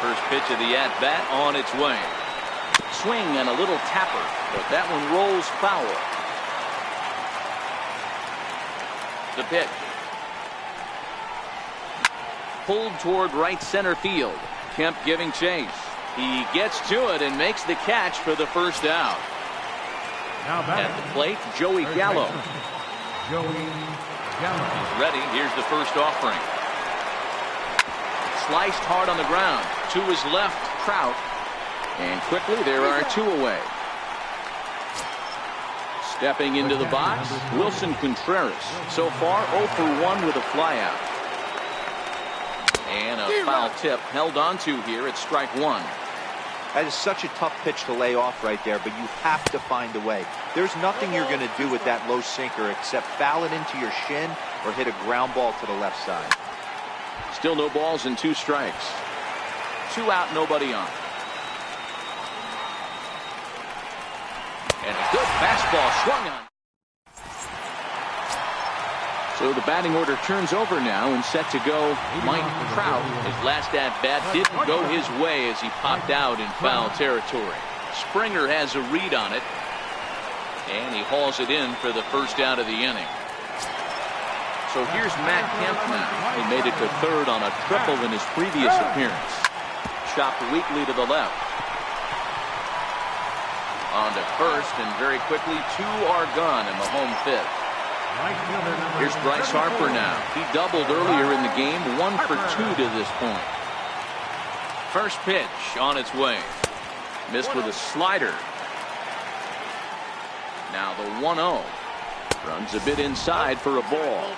First pitch of the at-bat on its way. Swing and a little tapper, but that one rolls foul. The pitch. Pulled toward right center field. Kemp giving chase. He gets to it and makes the catch for the first out. At the plate, Joey Gallo. He's ready. Here's the first offering. Sliced hard on the ground. To his left, Trout. And quickly there are 2 away. Stepping into the box, Wilson Contreras. So far 0 for 1 with a flyout. And a foul tip held on to here at strike 1. That is such a tough pitch to lay off right there, but you have to find a way. There's nothing you're going to do with that low sinker except foul it into your shin or hit a ground ball to the left side. Still no balls and 2 strikes. 2 out, nobody on. And a good fastball swung on. So the batting order turns over now and set to go Mike Trout. His last at-bat didn't go his way as he popped out in foul territory. Springer has a read on it, and he hauls it in for the first out of the inning. So here's Matt Kemp now. He made it to third on a triple in his previous appearance. Chopped weakly to the left. On to first, and very quickly 2 are gone in the home fifth. Here's Bryce Harper now. He doubled earlier in the game, 1 for 2 to this point. First pitch on its way. Missed with a slider. Now the 1-0. Runs a bit inside for a ball.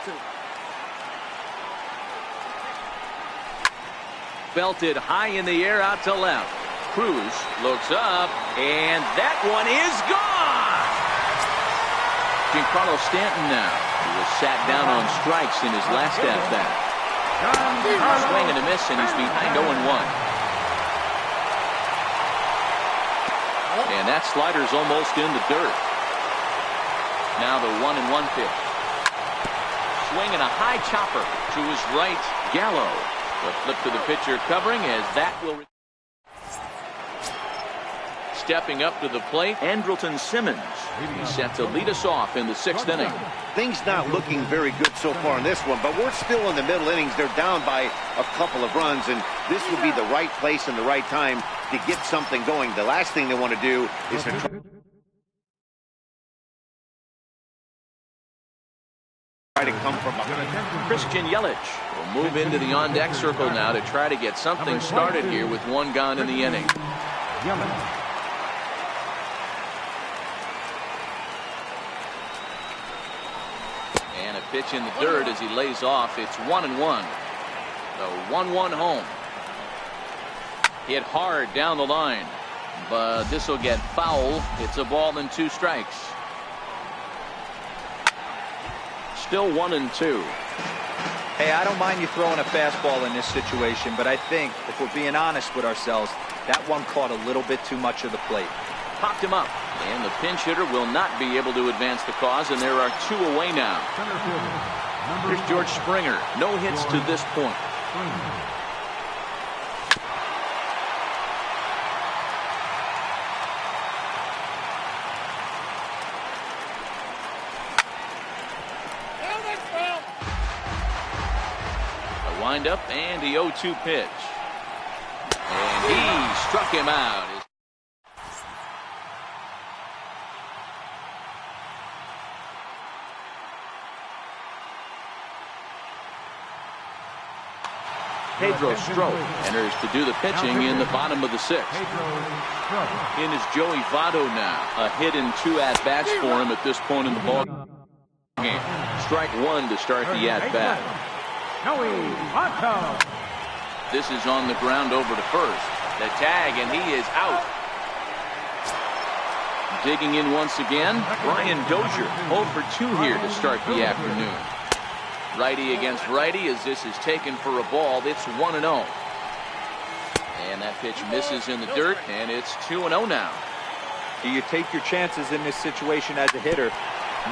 Belted high in the air out to left. Cruz looks up, and that one is gone. Giancarlo Stanton now, who was sat down on strikes in his last at-bat. Swing and a miss, and he's behind 0-1. And that slider's almost in the dirt. Now the 1-1 pitch. Swing and a high chopper to his right, Gallo. The flip to the pitcher covering as that will... Stepping up to the plate, Andrelton Simmons. He's set to lead us off in the 6th inning. Things not looking very good so far in this one, but we're still in the middle innings. They're down by a couple of runs, and this would be the right place and the right time to get something going. The last thing they want to do is to try to come from behind. Christian Yelich will move into the on-deck circle now to try to get something started here with 1 gone in the inning. And a pitch in the dirt as he lays off. It's 1-1. The 1-1 home. Hit hard down the line, but this will get foul. It's a ball and 2 strikes. Still 1-2. Hey, I don't mind you throwing a fastball in this situation, but I think if we're being honest with ourselves, that one caught a little bit too much of the plate. Popped him up, and the pinch hitter will not be able to advance the cause, and there are 2 away now. Here's George Springer. No hits to this point. A windup and the 0-2 pitch. And he struck him out. Pedro Strop enters to do the pitching in the bottom of the sixth. In is Joey Votto now. A hit and 2 at-bats for him at this point in the ball game. Strike 1 to start the at-bat. This is on the ground over to first. The tag, and he is out. Digging in once again, Brian Dozier. 0 for 2 here to start the afternoon. Righty against righty as this is taken for a ball. It's 1-0. And that pitch misses in the dirt, and it's 2-0 now. Do you take your chances in this situation as a hitter,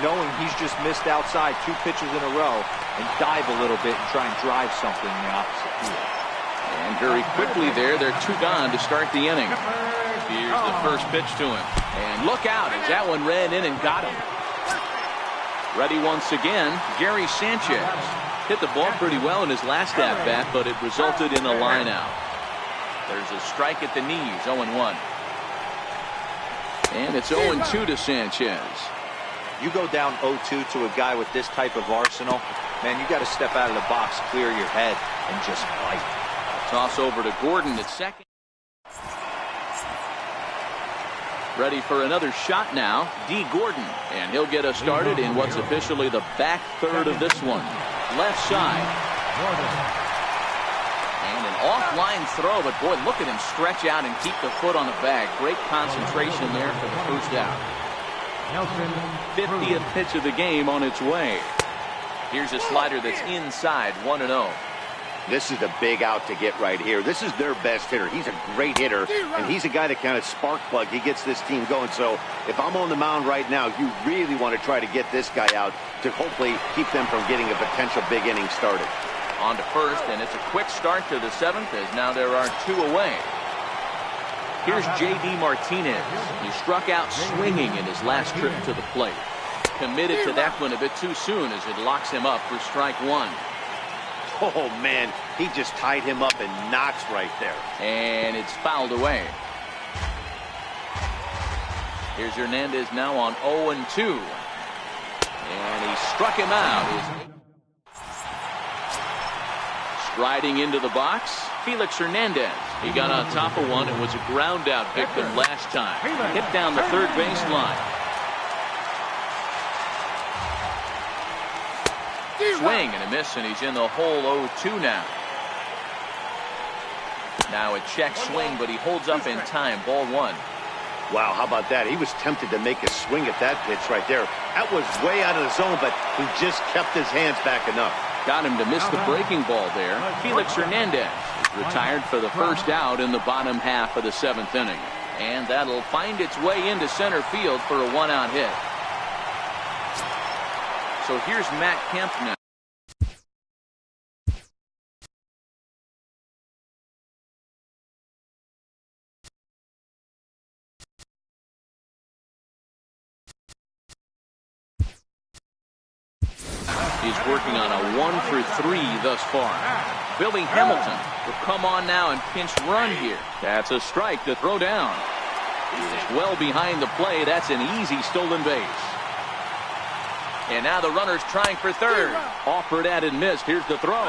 knowing he's just missed outside 2 pitches in a row, and dive a little bit and try and drive something in the opposite field? And very quickly there, they're 2 gone to start the inning. Here's the first pitch to him. And look out as that one ran in and got him. Ready once again, Gary Sanchez. Hit the ball pretty well in his last at-bat, but it resulted in a line out. There's a strike at the knees, 0-1. And it's 0-2 to Sanchez. You go down 0-2 to a guy with this type of arsenal, man, you got to step out of the box, clear your head, and just fight. Toss over to Gordon at second. Ready for another shot now, D. Gordon. And he'll get us started in what's officially the back third of this one. Left side. And an offline throw, but boy, look at him stretch out and keep the foot on the bag. Great concentration there for the first out. 50th pitch of the game on its way. Here's a slider that's inside, 1-0. This is a big out to get right here. This is their best hitter. He's a great hitter, and he's a guy that kind of spark plug. He gets this team going. So if I'm on the mound right now, you really want to try to get this guy out to hopefully keep them from getting a potential big inning started. On to first, and it's a quick start to the 7th as now there are 2 away. Here's J.D. Martinez. He struck out swinging in his last trip to the plate. Committed to that one a bit too soon as it locks him up for strike 1. Oh, man, he just tied him up in knots right there. And it's fouled away. Here's Hernandez now on 0-2. And he struck him out. Striding into the box, Felix Hernandez. He got on top of one and was a ground out victim last time. Hit down the third baseline. Swing and a miss, and he's in the hole 0-2 now. Now a check swing, but he holds up in time. Ball 1. Wow, how about that? He was tempted to make a swing at that pitch right there. That was way out of the zone, but he just kept his hands back enough. Got him to miss the breaking ball there. Felix Hernandez is retired for the first out in the bottom half of the 7th inning. And that'll find its way into center field for a 1-out hit. So here's Matt Kemp now. He's working on a 1 for 3 thus far. Billy Hamilton will come on now and pinch run here. That's a strike to throw down. He's well behind the play. That's an easy stolen base. And now the runner's trying for third. Offered at and missed. Here's the throw.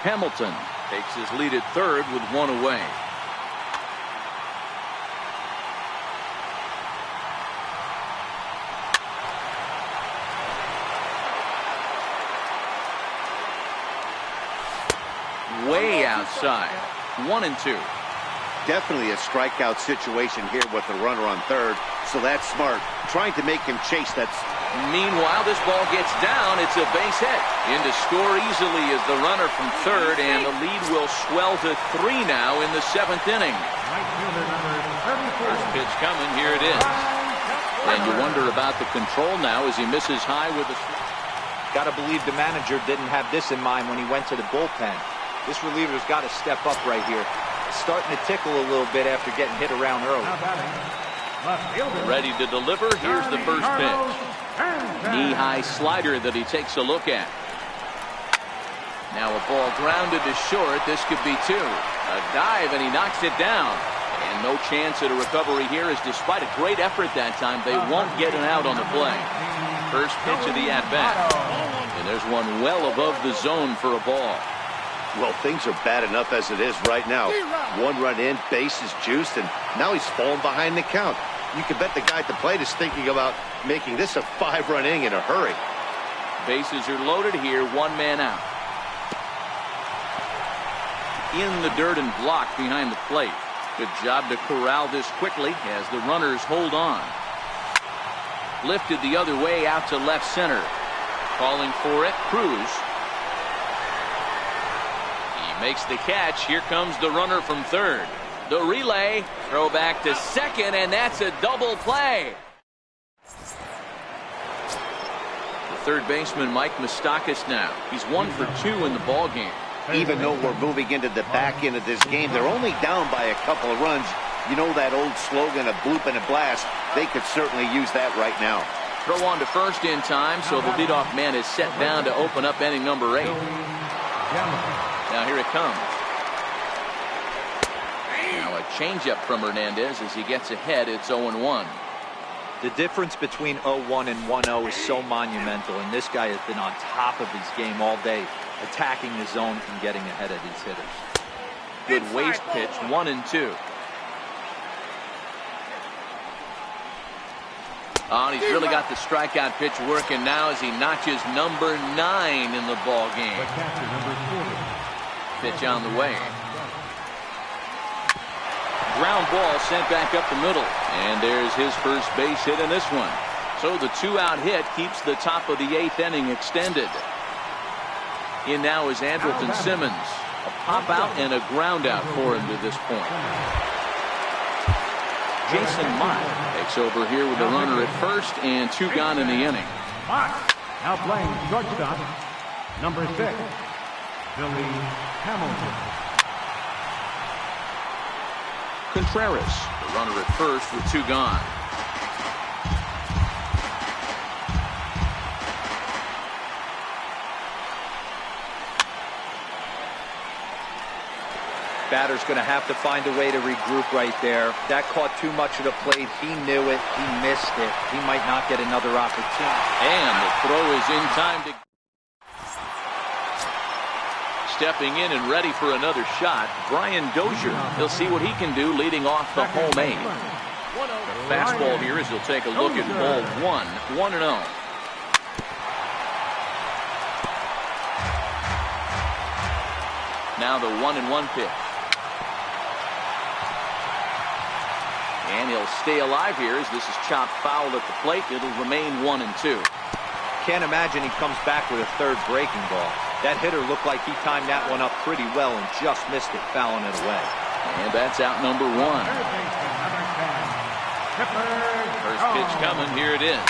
Hamilton takes his lead at third with 1 away. Way outside. 1-2. Definitely a strikeout situation here with the runner on third, so that's smart. Trying to make him chase that. Meanwhile, this ball gets down. It's a base hit. In to score easily is the runner from third, and the lead will swell to 3 now in the 7th inning. First pitch coming. Here it is. And you wonder about the control now as he misses high with the. Got to believe the manager didn't have this in mind when he went to the bullpen. This reliever's got to step up right here. It's starting to tickle a little bit after getting hit around early. Ready to deliver. Here's the first pitch. Knee-high slider that he takes a look at. Now a ball grounded to short. This could be two. A dive, and he knocks it down. And no chance at a recovery here, as despite a great effort that time, they won't get an out on the play. First pitch of the at-bat. And there's one well above the zone for a ball. Well, things are bad enough as it is right now. One run in, base is juiced, and now he's falling behind the count. You can bet the guy at the plate is thinking about making this a 5-run inning in a hurry. Bases are loaded here, one man out. In the dirt and blocked behind the plate. Good job to corral this quickly as the runners hold on. Lifted the other way out to left center. Calling for it, Cruz. He makes the catch. Here comes the runner from third. The relay, throw back to second, and that's a double play. The third baseman, Mike Moustakas, now. He's 1 for 2 in the ball game. Even though we're moving into the back end of this game, they're only down by a couple of runs. You know that old slogan, a bloop and a blast? They could certainly use that right now. Throw on to first in time, so the leadoff man is set down to open up inning number 8. Now here it comes. Now a changeup from Hernandez as he gets ahead. It's 0-1. The difference between 0-1 and 1-0 is so monumental, and this guy has been on top of his game all day, attacking the zone and getting ahead of these hitters. Good waste pitch, 1-2. Oh, and he's really got the strikeout pitch working now as he notches number 9 in the ball game. Pitch on the way. Ground ball sent back up the middle. And there's his first base hit in this one. So the 2-out hit keeps the top of the 8th inning extended. In now is Andrelton Simmons. A pop out and a ground out for him to this point. Jason Mott takes over here with a runner at first and 2 gone in the inning. Mott now playing shortstop, number 6, Billy Hamilton. Contreras, the runner at first with 2 gone. Batter's going to have to find a way to regroup right there. That caught too much of the plate. He knew it. He missed it. He might not get another opportunity. And the throw is in time to... Stepping in and ready for another shot, Brian Dozier. He'll see what he can do leading off the home 8. The fastball here as he'll take a look at ball 1, 1-0. Now the 1-1 pitch. And he'll stay alive here as this is chopped foul at the plate. It'll remain 1-2. Can't imagine he comes back with a third breaking ball. That hitter looked like he timed that one up pretty well and just missed it, fouling it away. And that's out number 1. First pitch coming. Here it is.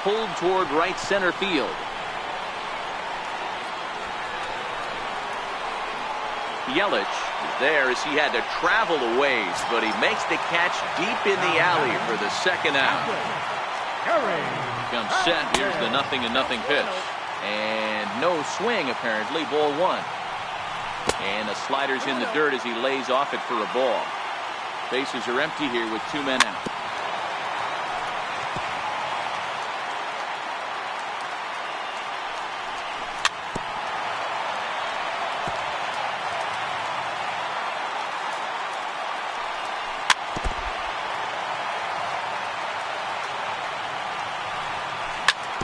Pulled toward right center field. Yelich is there as he had to travel a ways, but he makes the catch deep in the alley for the second out. Comes set. Here's the 0-0 pitch. And no swing, apparently. Ball 1. And the slider's in the dirt as he lays off it for a ball. Bases are empty here with 2 men out.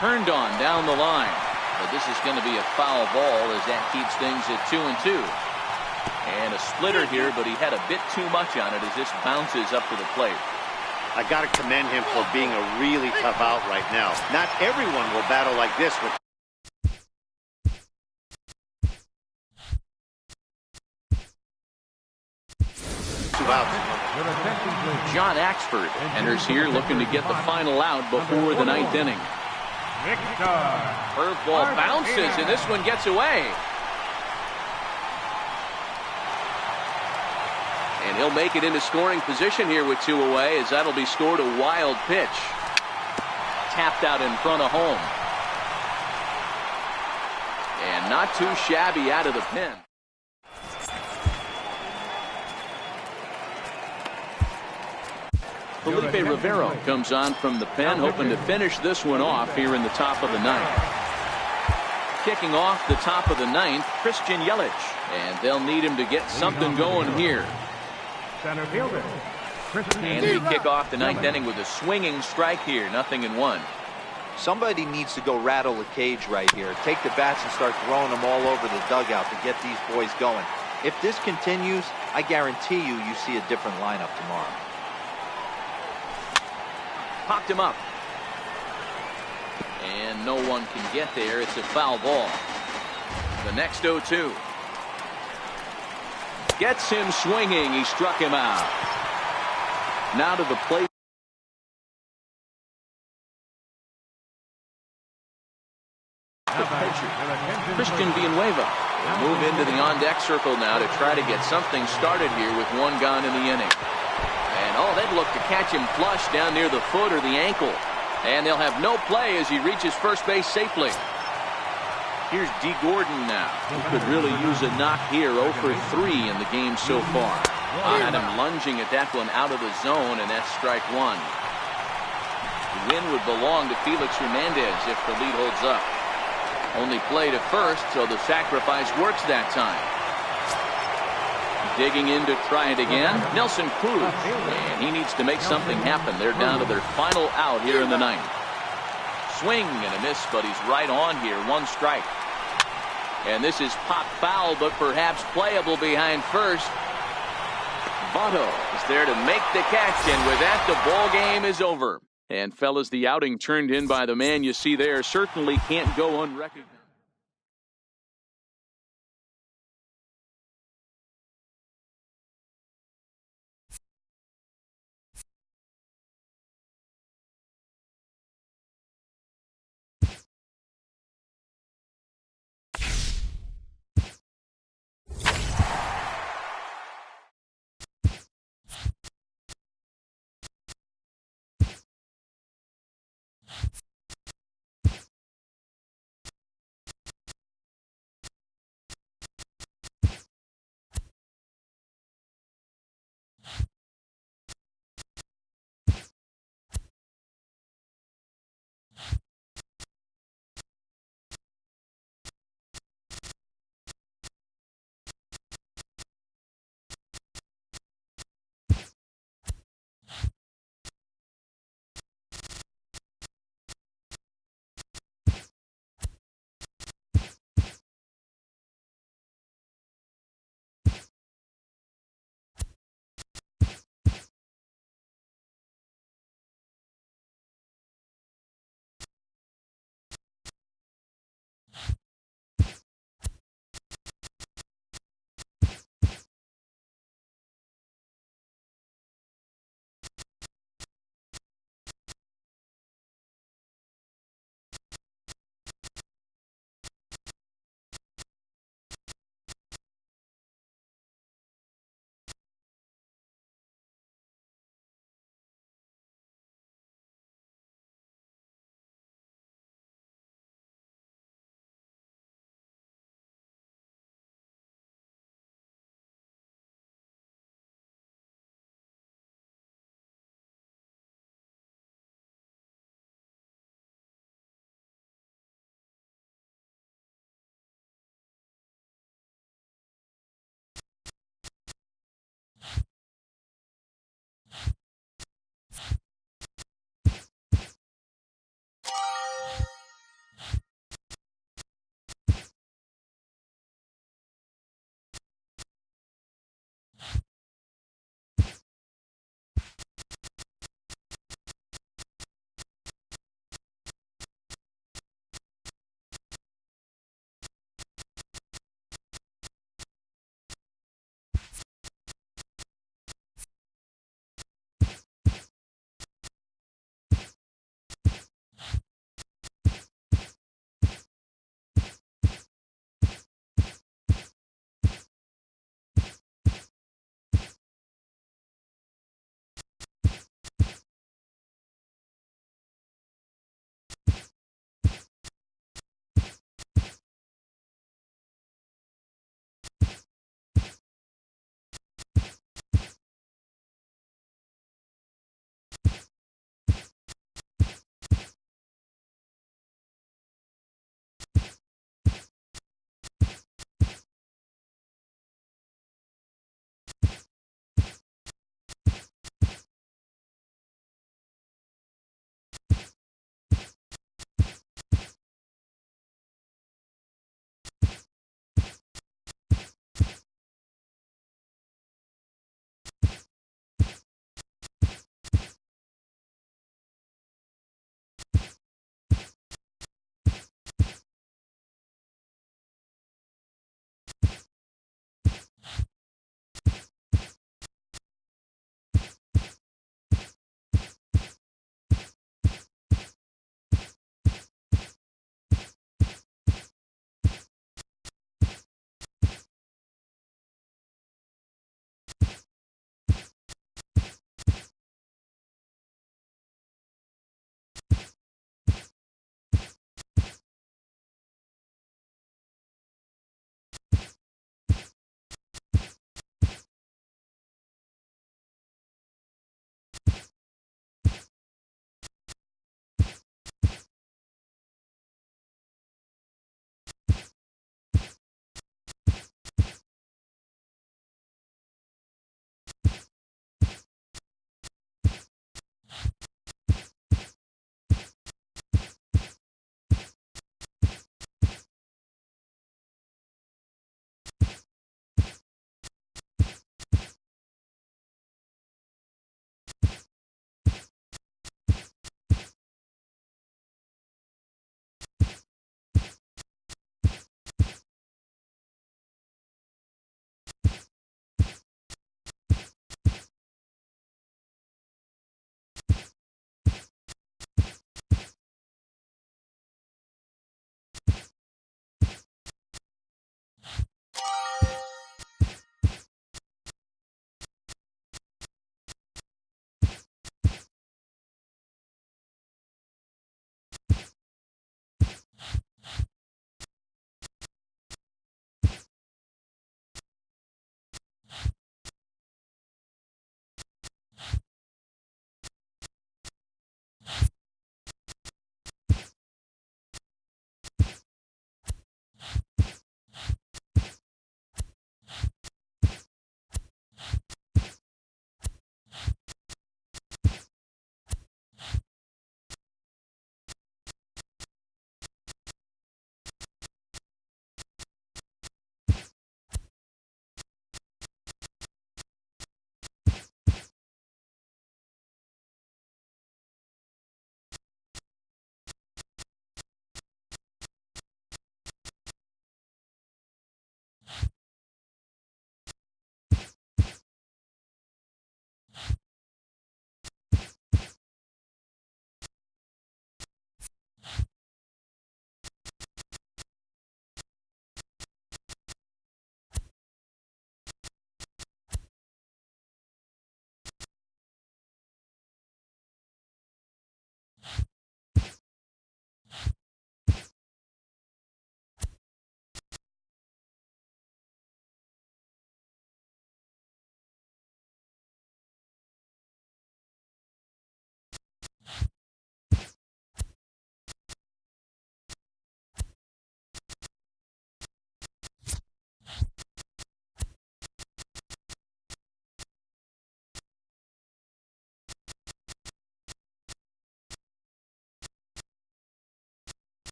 Turned on down the line. But this is going to be a foul ball as that keeps things at 2-2. And a splitter here, but he had a bit too much on it as this bounces up to the plate. I got to commend him for being a really tough out right now. Not everyone will battle like this with 2 outs. John Axford enters here looking to get the final out before the 9th inning. Curveball bounces, and this one gets away. And he'll make it into scoring position here with 2 away, as that'll be scored a wild pitch. Tapped out in front of home. And Not too shabby out of the pen. Felipe Rivero comes on from the pen, hoping to finish this one off here in the top of the ninth. Kicking off the top of the ninth, Christian Yelich. And they'll need him to get something going here. Center fielder. And we kick off the ninth inning with a swinging strike here, 0-1. Somebody needs to go rattle a cage right here. Take the bats and start throwing them all over the dugout to get these boys going. If this continues, I guarantee you see a different lineup tomorrow. Popped him up. And no one can get there. It's a foul ball. The next 0-2. Gets him swinging. He struck him out. Now to the plate. The pitcher, Christian Villanueva, will move into the on-deck circle now to try to get something started here with one gone in the inning. And oh, they'd look to catch him flush down near the foot or the ankle. And they'll have no play as he reaches first base safely. Here's D. Gordon now, who could really use a knock here. 0 for 3 in the game so far. Had him lunging at that one out of the zone, and that's strike one. The win would belong to Felix Hernandez if the lead holds up. Only play to first, so the sacrifice works that time. Digging in to try it again, Nelson Cruz. And he needs to make something happen. They're down to their final out here in the ninth. Swing and a miss, but he's right on here. One strike. And this is pop foul, but perhaps playable behind first. Votto is there to make the catch, and with that, the ball game is over. And fellas, the outing turned in by the man you see there certainly can't go unrecognized.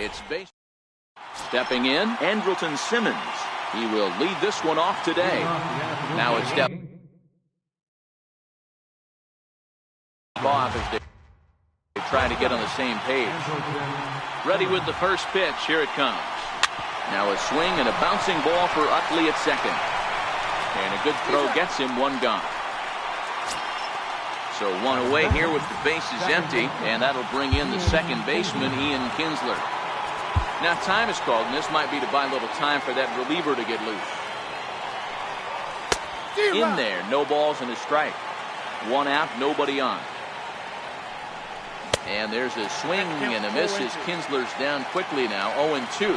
It's base. Stepping in, Andrelton Simmons. He will lead this one off today. Now it's step off as they try to get on the same page. Ready with the first pitch. Here it comes. Now a swing and a bouncing ball for Utley at second. And a good throw gets him one gone. So one away here with the bases empty, and that'll bring in the second baseman, Ian Kinsler. Now time is called, and this might be to buy a little time for that reliever to get loose. In there, no balls and a strike. One out, nobody on. And there's a swing and a miss as Kinsler's down quickly now, 0-2.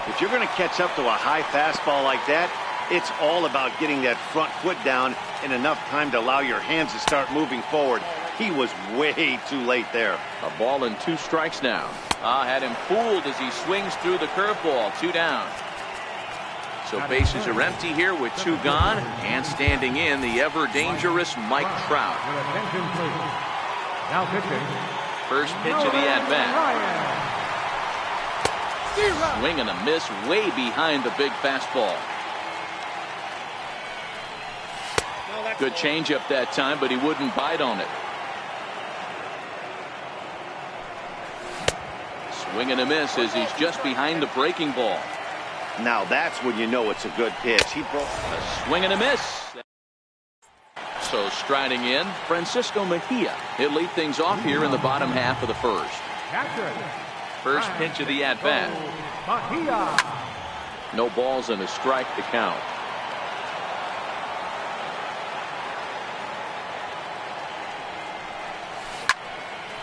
If you're going to catch up to a high fastball like that, it's all about getting that front foot down in enough time to allow your hands to start moving forward. He was way too late there. A ball and 2 strikes now. Had him fooled as he swings through the curveball. 2 down. So bases are empty here with 2 gone, and standing in the ever dangerous Mike Trout. Now pitching. First pitch of the at-bat. Swing and a miss way behind the big fastball. Good changeup that time, but he wouldn't bite on it. Swing and a miss as he's just behind the breaking ball. Now that's when you know it's a good pitch. He broke a swing and a miss. So striding in, Francisco Mejia. He'll lead things off here in the bottom half of the first. First pitch of the at-bat. No balls and a strike to count.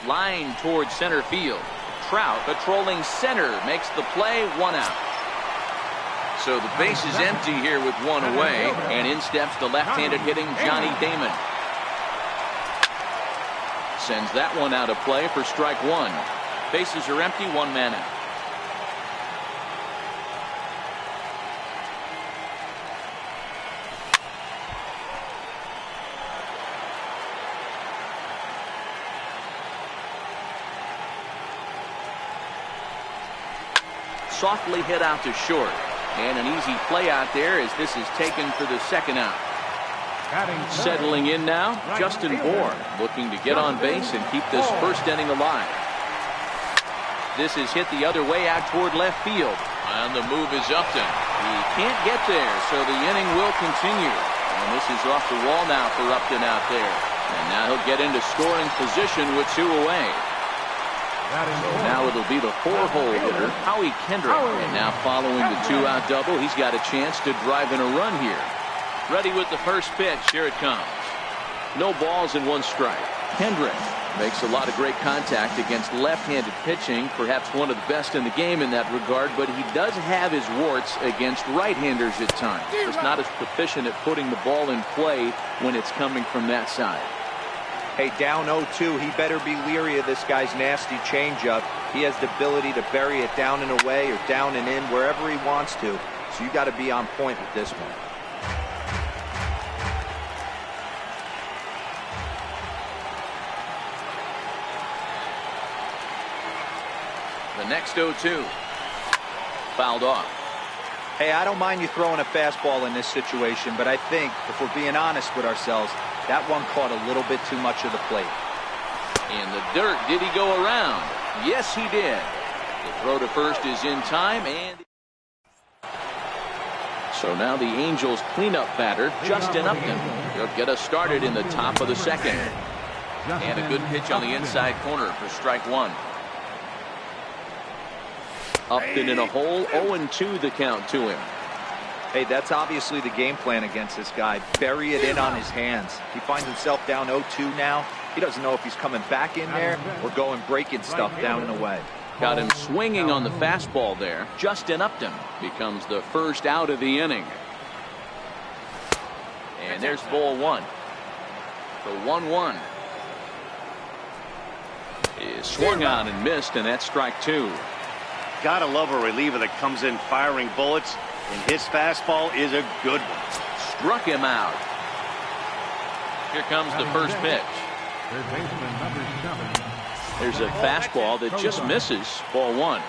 Line towards center field. Trout patrolling center makes the play. 1 out. So the base is empty here with 1 away, and in steps the left-handed hitting Johnny Damon. Sends that one out of play for strike 1. Bases are empty, 1 man out. Softly hit out to short. And an easy play out there as this is taken for the second out. Settling in now, Justin Bourne looking to get on base and keep this first inning alive. This is hit the other way out toward left field. And the move is Upton. He can't get there, so the inning will continue. And this is off the wall now for Upton out there. And now he'll get into scoring position with 2 away. So now it'll be the 4-hole hitter, Howie Kendrick. And now following the 2-out double, he's got a chance to drive in a run here. Ready with the first pitch. Here it comes. No balls and 1 strike. Kendrick makes a lot of great contact against left-handed pitching, perhaps one of the best in the game in that regard, but he does have his warts against right-handers at times. He's not as proficient at putting the ball in play when it's coming from that side. Hey, down 0-2, he better be leery of this guy's nasty changeup. He has the ability to bury it down and away or down and in wherever he wants to. So you got to be on point with this one. The next 0-2. Fouled off. Hey, I don't mind you throwing a fastball in this situation, but I think, if we're being honest with ourselves, that one caught a little bit too much of the plate. In the dirt, did he go around? Yes, he did. The throw to first is in time, and so now the Angels cleanup batter, Justin Upton. He'll get us started in the top of the second. And a good pitch on the inside corner for strike 1. Upton in a hole, 0-2 the count to him. Hey, that's obviously the game plan against this guy. Bury it in on his hands. He finds himself down 0-2 now. He doesn't know if he's coming back in there or going breaking stuff down and away. Got him swinging on the fastball there. Justin Upton becomes the first out of the inning. And there's ball 1. The 1-1 is swung on and missed, and that's strike 2. Gotta love a reliever that comes in firing bullets, and his fastball is a good one. Struck him out. Here comes the first pitch. There's a fastball that just misses. Ball 1.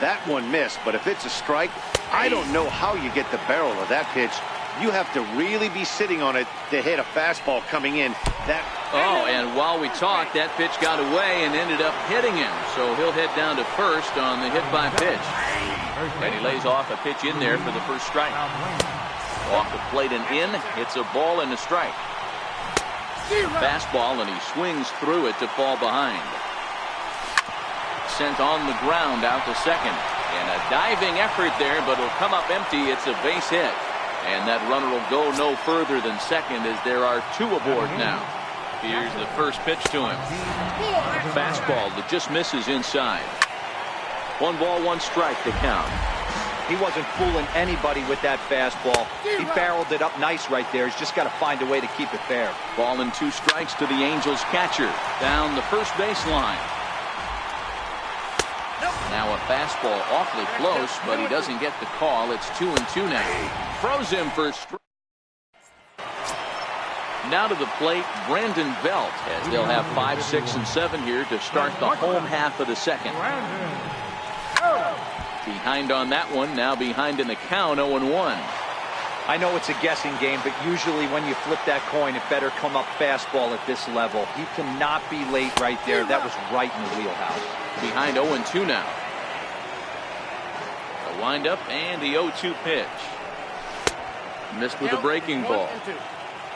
That one missed, but if it's a strike, I don't know how you get the barrel of that pitch. You have to really be sitting on it to hit a fastball coming in. Oh, and while we talked, that pitch got away and ended up hitting him. So he'll head down to first on the hit by pitch. And he lays off a pitch in there for the first strike. Off the plate and in, it's a ball and a strike. Fastball, and he swings through it to fall behind. Sent on the ground out to second. And a diving effort there, but it'll come up empty. It's a base hit. And that runner will go no further than second as there are two aboard now. Here's the first pitch to him. Fastball that just misses inside. 1 ball, 1 strike to count. He wasn't fooling anybody with that fastball. He barreled it up nice right there. He's just got to find a way to keep it fair. Ball and 2 strikes to the Angels catcher down the first baseline. Now a fastball awfully close, but he doesn't get the call. It's 2-2 now. Throws him for a strike. Now to the plate, Brandon Belt, as they'll have 5, 6, and 7 here to start the home half of the second. Behind on that one, now behind in the count, 0-1. I know it's a guessing game, but usually when you flip that coin, it better come up fastball at this level. He cannot be late right there. That was right in the wheelhouse. Behind 0-2 now. A windup and the 0-2 pitch. Missed with a breaking ball.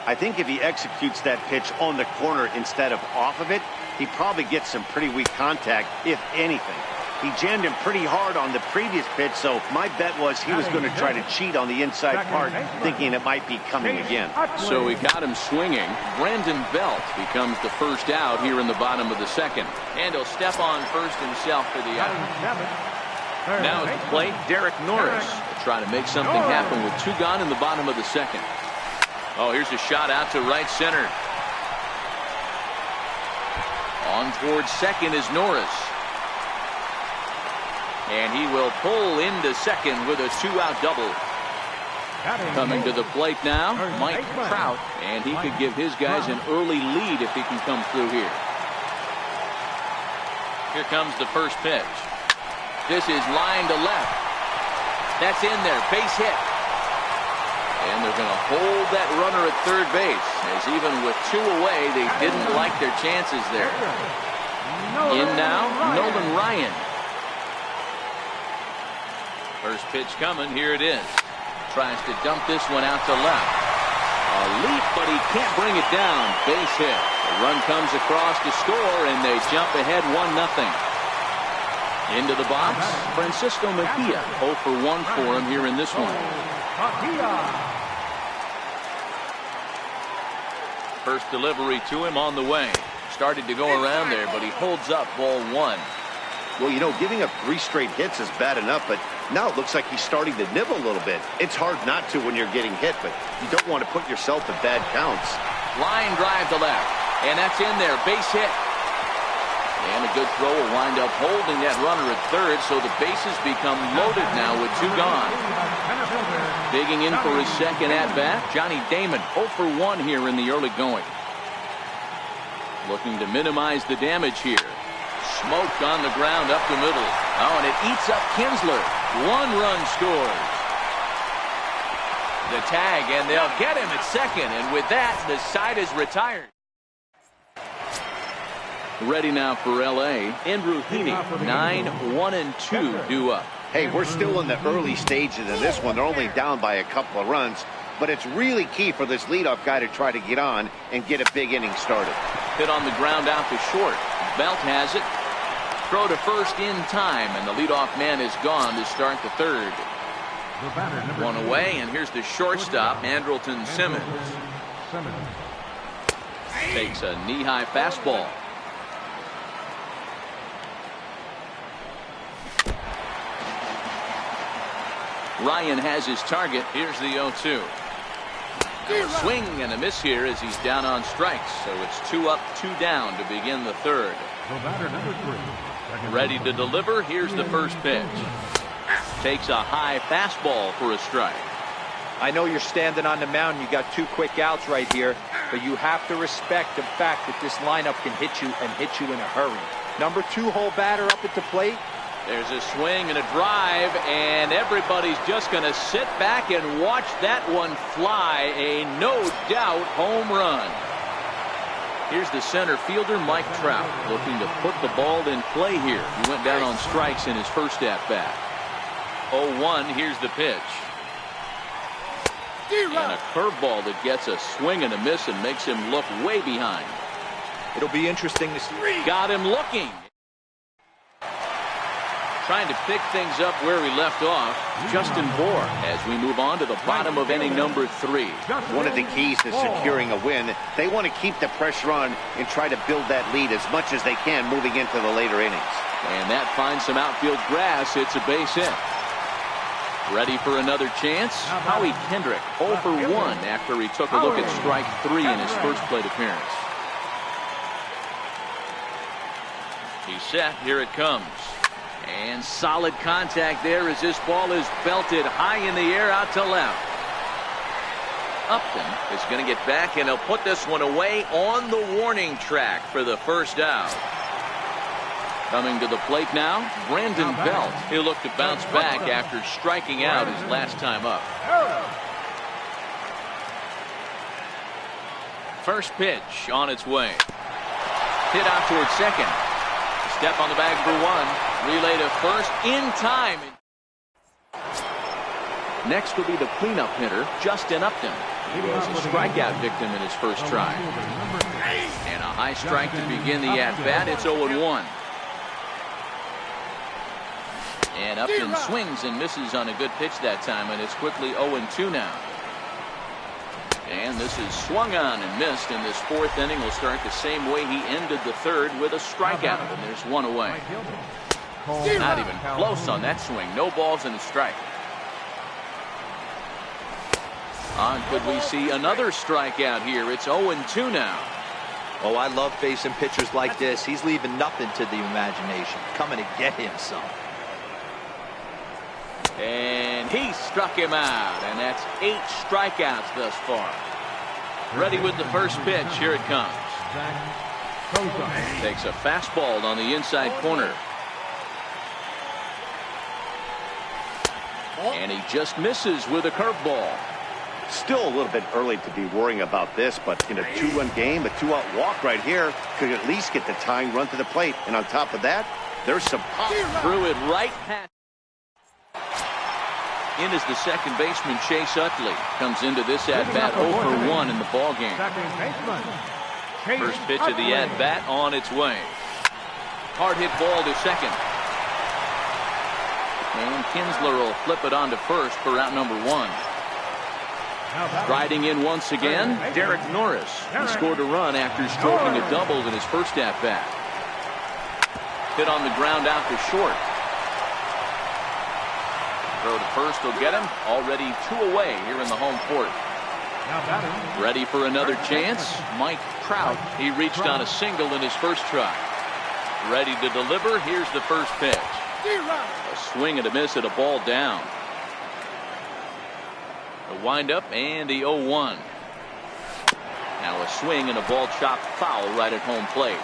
I think if he executes that pitch on the corner instead of off of it, he probably gets some pretty weak contact, if anything. He jammed him pretty hard on the previous pitch, so my bet was he was going to try to cheat on the inside part, thinking it might be coming again. So he got him swinging. Brandon Belt becomes the first out here in the bottom of the second. And he'll step on first himself for the out. Now at the plate, Derek Norris will try to make something happen with 2 gone in the bottom of the second. Oh, here's a shot out to right center. On towards second is Norris. And he will pull into second with a 2-out double. Coming to the plate now, Mike Trout, and he could give his guys an early lead if he can come through here. Here comes the first pitch. This is line to left. That's in there, base hit. And they're going to hold that runner at third base, as even with 2 away, they didn't like their chances there. In now, Nolan Ryan. First pitch coming, here it is. Tries to dump this one out to left. A leap, but he can't bring it down. Base hit. The run comes across to score, and they jump ahead 1-0. Into the box, Francisco Mejia. 0 for 1 for him here in this one. First delivery to him on the way. Started to go around there, but he holds up ball 1. Well, you know, giving up 3 straight hits is bad enough, but now it looks like he's starting to nibble a little bit. It's hard not to when you're getting hit, but you don't want to put yourself in bad counts. Line drive to left, and that's in there, base hit. And a good throw will wind up holding that runner at third, so the bases become loaded now with 2 gone. Digging in for his second at-bat, Johnny Damon, 0 for 1 here in the early going. Looking to minimize the damage here. Smoke on the ground up the middle. Oh, and it eats up Kinsler. 1 run scores. The tag, and they'll get him at second. And with that, the side is retired. Ready now for L.A. Andrew Heaney, 9-1-2 due up. Hey, we're still in the early stages of this one. They're only down by a couple of runs. But it's really key for this leadoff guy to try to get on and get a big inning started. Hit on the ground out to short. Belt has it. Throw to first in time, and the leadoff man is gone to start the third. 1 away, and here's the shortstop, Andrelton Simmons. Takes a knee-high fastball. Ryan has his target. Here's the 0-2. A swing and a miss here as he's down on strikes. So it's 2 up, 2 down to begin the third. Ready to deliver. Here's the first pitch. Takes a high fastball for a strike. I know you're standing on the mound. You got 2 quick outs right here, but you have to respect the fact that this lineup can hit you and hit you in a hurry. Number 2 hole batter up at the plate. There's a swing and a drive, and everybody's just going to sit back and watch that one fly. A no-doubt home run. Here's the center fielder, Mike Trout, looking to put the ball in play here. He went down on strikes in his first at-bat. 0-1, here's the pitch. And a curveball that gets a swing and a miss and makes him look way behind. It'll be interesting to see. Got him looking. Trying to pick things up where we left off, Justin Bohr, as we move on to the bottom of inning number 3. One of the keys to securing a win, they want to keep the pressure on and try to build that lead as much as they can moving into the later innings. And that finds some outfield grass. It's a base hit. Ready for another chance? Howie Kendrick, 0 for 1 after he took a look at strike 3 in his first plate appearance. He's set. Here it comes. And solid contact there as this ball is belted high in the air out to left. Upton is going to get back, and he'll put this one away on the warning track for the first out. Coming to the plate now, Brandon Belt. He'll look to bounce back after striking out his last time up. First pitch on its way. Hit out towards second. Step on the bag for 1. Relay to first in time. Next will be the cleanup hitter, Justin Upton. He was a strikeout victim in his first try. And a high strike to begin the at-bat. It's 0-1. And Upton swings and misses on a good pitch that time, and it's quickly 0-2 now. And this is swung on and missed, and this 4th inning will start the same way he ended the 3rd with a strikeout, and there's 1 away. Not even close on that swing. No balls and a strike. Could we see another strikeout here? It's 0-2 now. Oh, I love facing pitchers like this. He's leaving nothing to the imagination. Coming to get him some. And he struck him out, and that's 8 strikeouts thus far. Ready with the first pitch. Here it comes. Takes a fastball on the inside corner. And he just misses with a curveball. Still a little bit early to be worrying about this, but in a 2-run game, a 2-out walk right here could at least get the tying run to the plate. And on top of that, there's some pop. Threw it right past. In is the second baseman, Chase Utley. Comes into this at-bat 0 for 1 in the ballgame. First pitch of the at-bat on its way. Hard hit ball to second. And Kinsler will flip it on to first for out number 1. Riding in once again, Derek Norris. He scored a run after stroking a double in his first at-bat. Hit on the ground out to short. Throw to first will get him. Already 2 away here in the home fourth. Ready for another chance. Mike Trout. He reached on a single in his first try. Ready to deliver. Here's the first pitch. A swing and a miss at a ball down. The windup and the 0-1. Now a swing and a ball chopped foul right at home plate.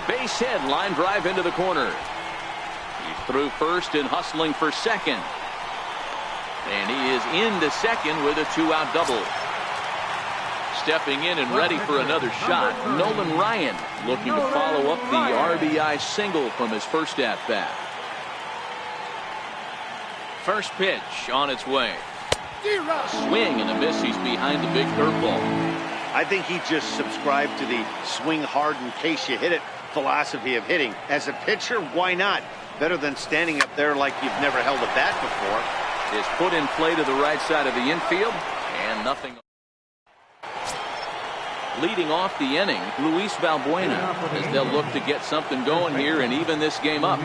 Base hit, line drive into the corner. He's through first and hustling for second. And he is into second with a 2-out double. Stepping in and ready for another shot, Nolan Ryan looking to follow up the RBI single from his first at-bat. First pitch on its way. A swing and a miss. He's behind the big curveball. I think he just subscribed to the swing hard in case you hit it philosophy of hitting. As a pitcher, why not? Better than standing up there like you've never held a bat before. Is put in play to the right side of the infield, and nothing. Leading off the inning, Luis Valbuena, as they'll look to get something going here and even this game up.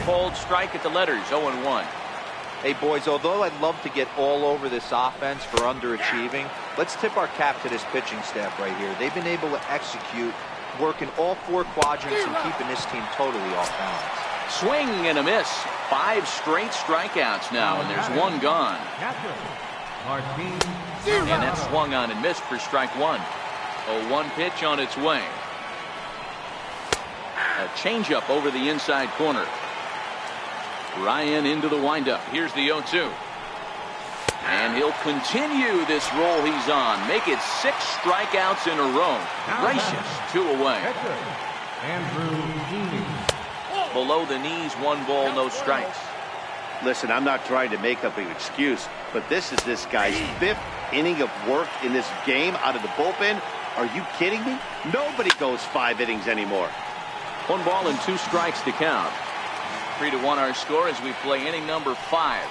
Cold strike at the letters, 0-1. Hey, boys, although I'd love to get all over this offense for underachieving, let's tip our cap to this pitching staff right here. They've been able to execute, working all 4 quadrants and keeping this team totally off balance. Swing and a miss. 5 straight strikeouts now, and there's 1 gone. And that swung on and missed for strike one. 0-1 pitch on its way. A changeup over the inside corner. Ryan into the windup. Here's the 0-2. And he'll continue this roll he's on. Make it 6 strikeouts in a row. Gracious, 2 away. Below the knees, 1 ball, no strikes. Listen, I'm not trying to make up an excuse, but this is this guy's 5th inning of work in this game out of the bullpen. Are you kidding me? Nobody goes 5 innings anymore. 1 ball and 2 strikes to count. 3-1 our score as we play inning number 5.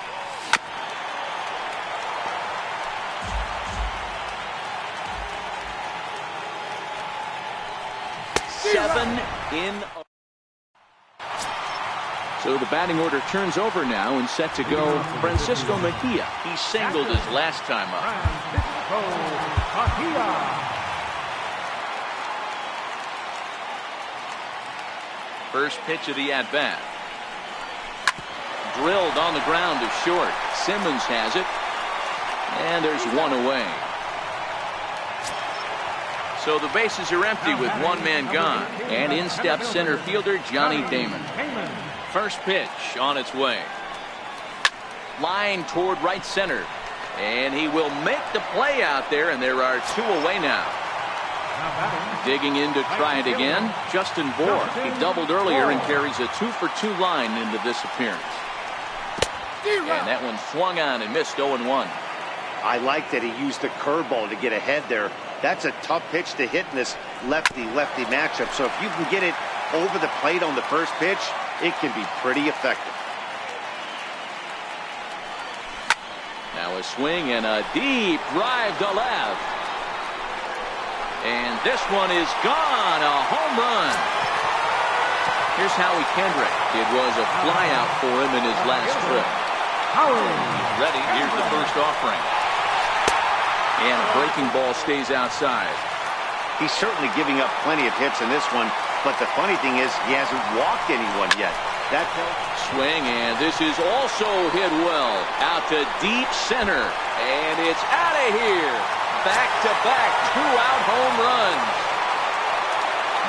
So the batting order turns over now and set to go Francisco Mejia. He singled his last time up. First pitch of the at-bat. Drilled on the ground to short. Simmons has it. And there's 1 away. So the bases are empty with 1 man gone. And in steps center fielder Johnny Damon. First pitch on its way. Line toward right center. And he will make the play out there, and there are 2 away now. Digging in to try it again, Justin Bohr. He doubled earlier and carries a 2-for-2 line into this appearance. And that one swung on and missed 0-1. I like that he used the curveball to get ahead there. That's a tough pitch to hit in this lefty-lefty matchup. So if you can get it over the plate on the first pitch, it can be pretty effective. Now a swing and a deep drive to left. And this one is gone. A home run. Here's Howie Kendrick. It was a flyout for him in his last trip. He's ready. Here's the first offering. And a breaking ball stays outside. He's certainly giving up plenty of hits in this one, but the funny thing is he hasn't walked anyone yet. That swing, and this is also hit well. Out to deep center, and it's out of here. Back-to-back 2-out home runs.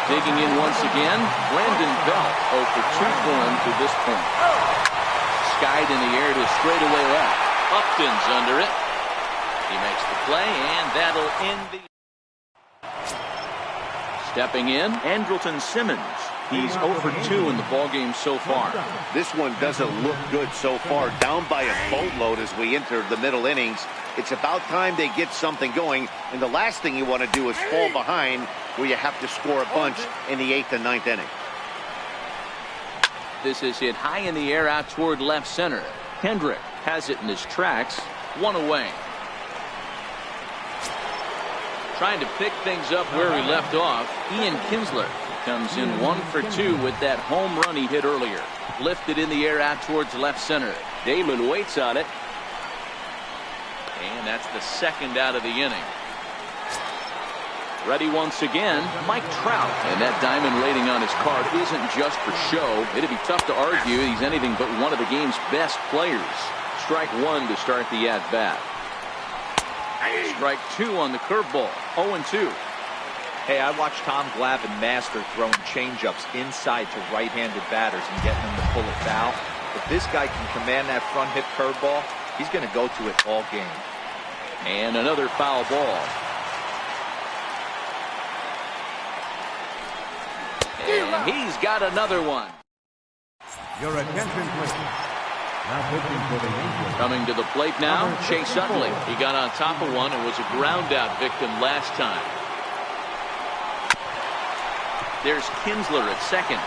Digging in once again, Brandon Belt. 0 for 2 for him to this point. Skied in the air to straightaway left. Upton's under it. He makes the play, and that'll end the... Stepping in, Andrelton Simmons. He's 0 for 2 in the ballgame so far. This one doesn't look good so far. Down by a boatload as we enter the middle innings. It's about time they get something going, and the last thing you want to do is fall behind where you have to score a bunch in the 8th and 9th inning. This is hit high in the air out toward left center. Kendrick has it in his tracks. 1 away. Trying to pick things up where he left off. Ian Kinsler comes in 1 for 2 with that home run he hit earlier. Lifted in the air out towards left center. Damon waits on it. And that's the 2nd out of the inning. Ready once again, Mike Trout. And that diamond rating on his card isn't just for show. It'd be tough to argue he's anything but one of the game's best players. Strike 1 to start the at-bat. Strike 2 on the curveball. 0-2. Hey, I watched Tom Glavine master throwing changeups inside to right-handed batters and getting them to pull it foul. If this guy can command that front hip curveball, he's going to go to it all game. And another foul ball. And he's got another one. Your attention, please. Now pitching for the Angels. Coming to the plate now, Chase Utley. He got on top of one and was a ground-out victim last time. There's Kinsler at second.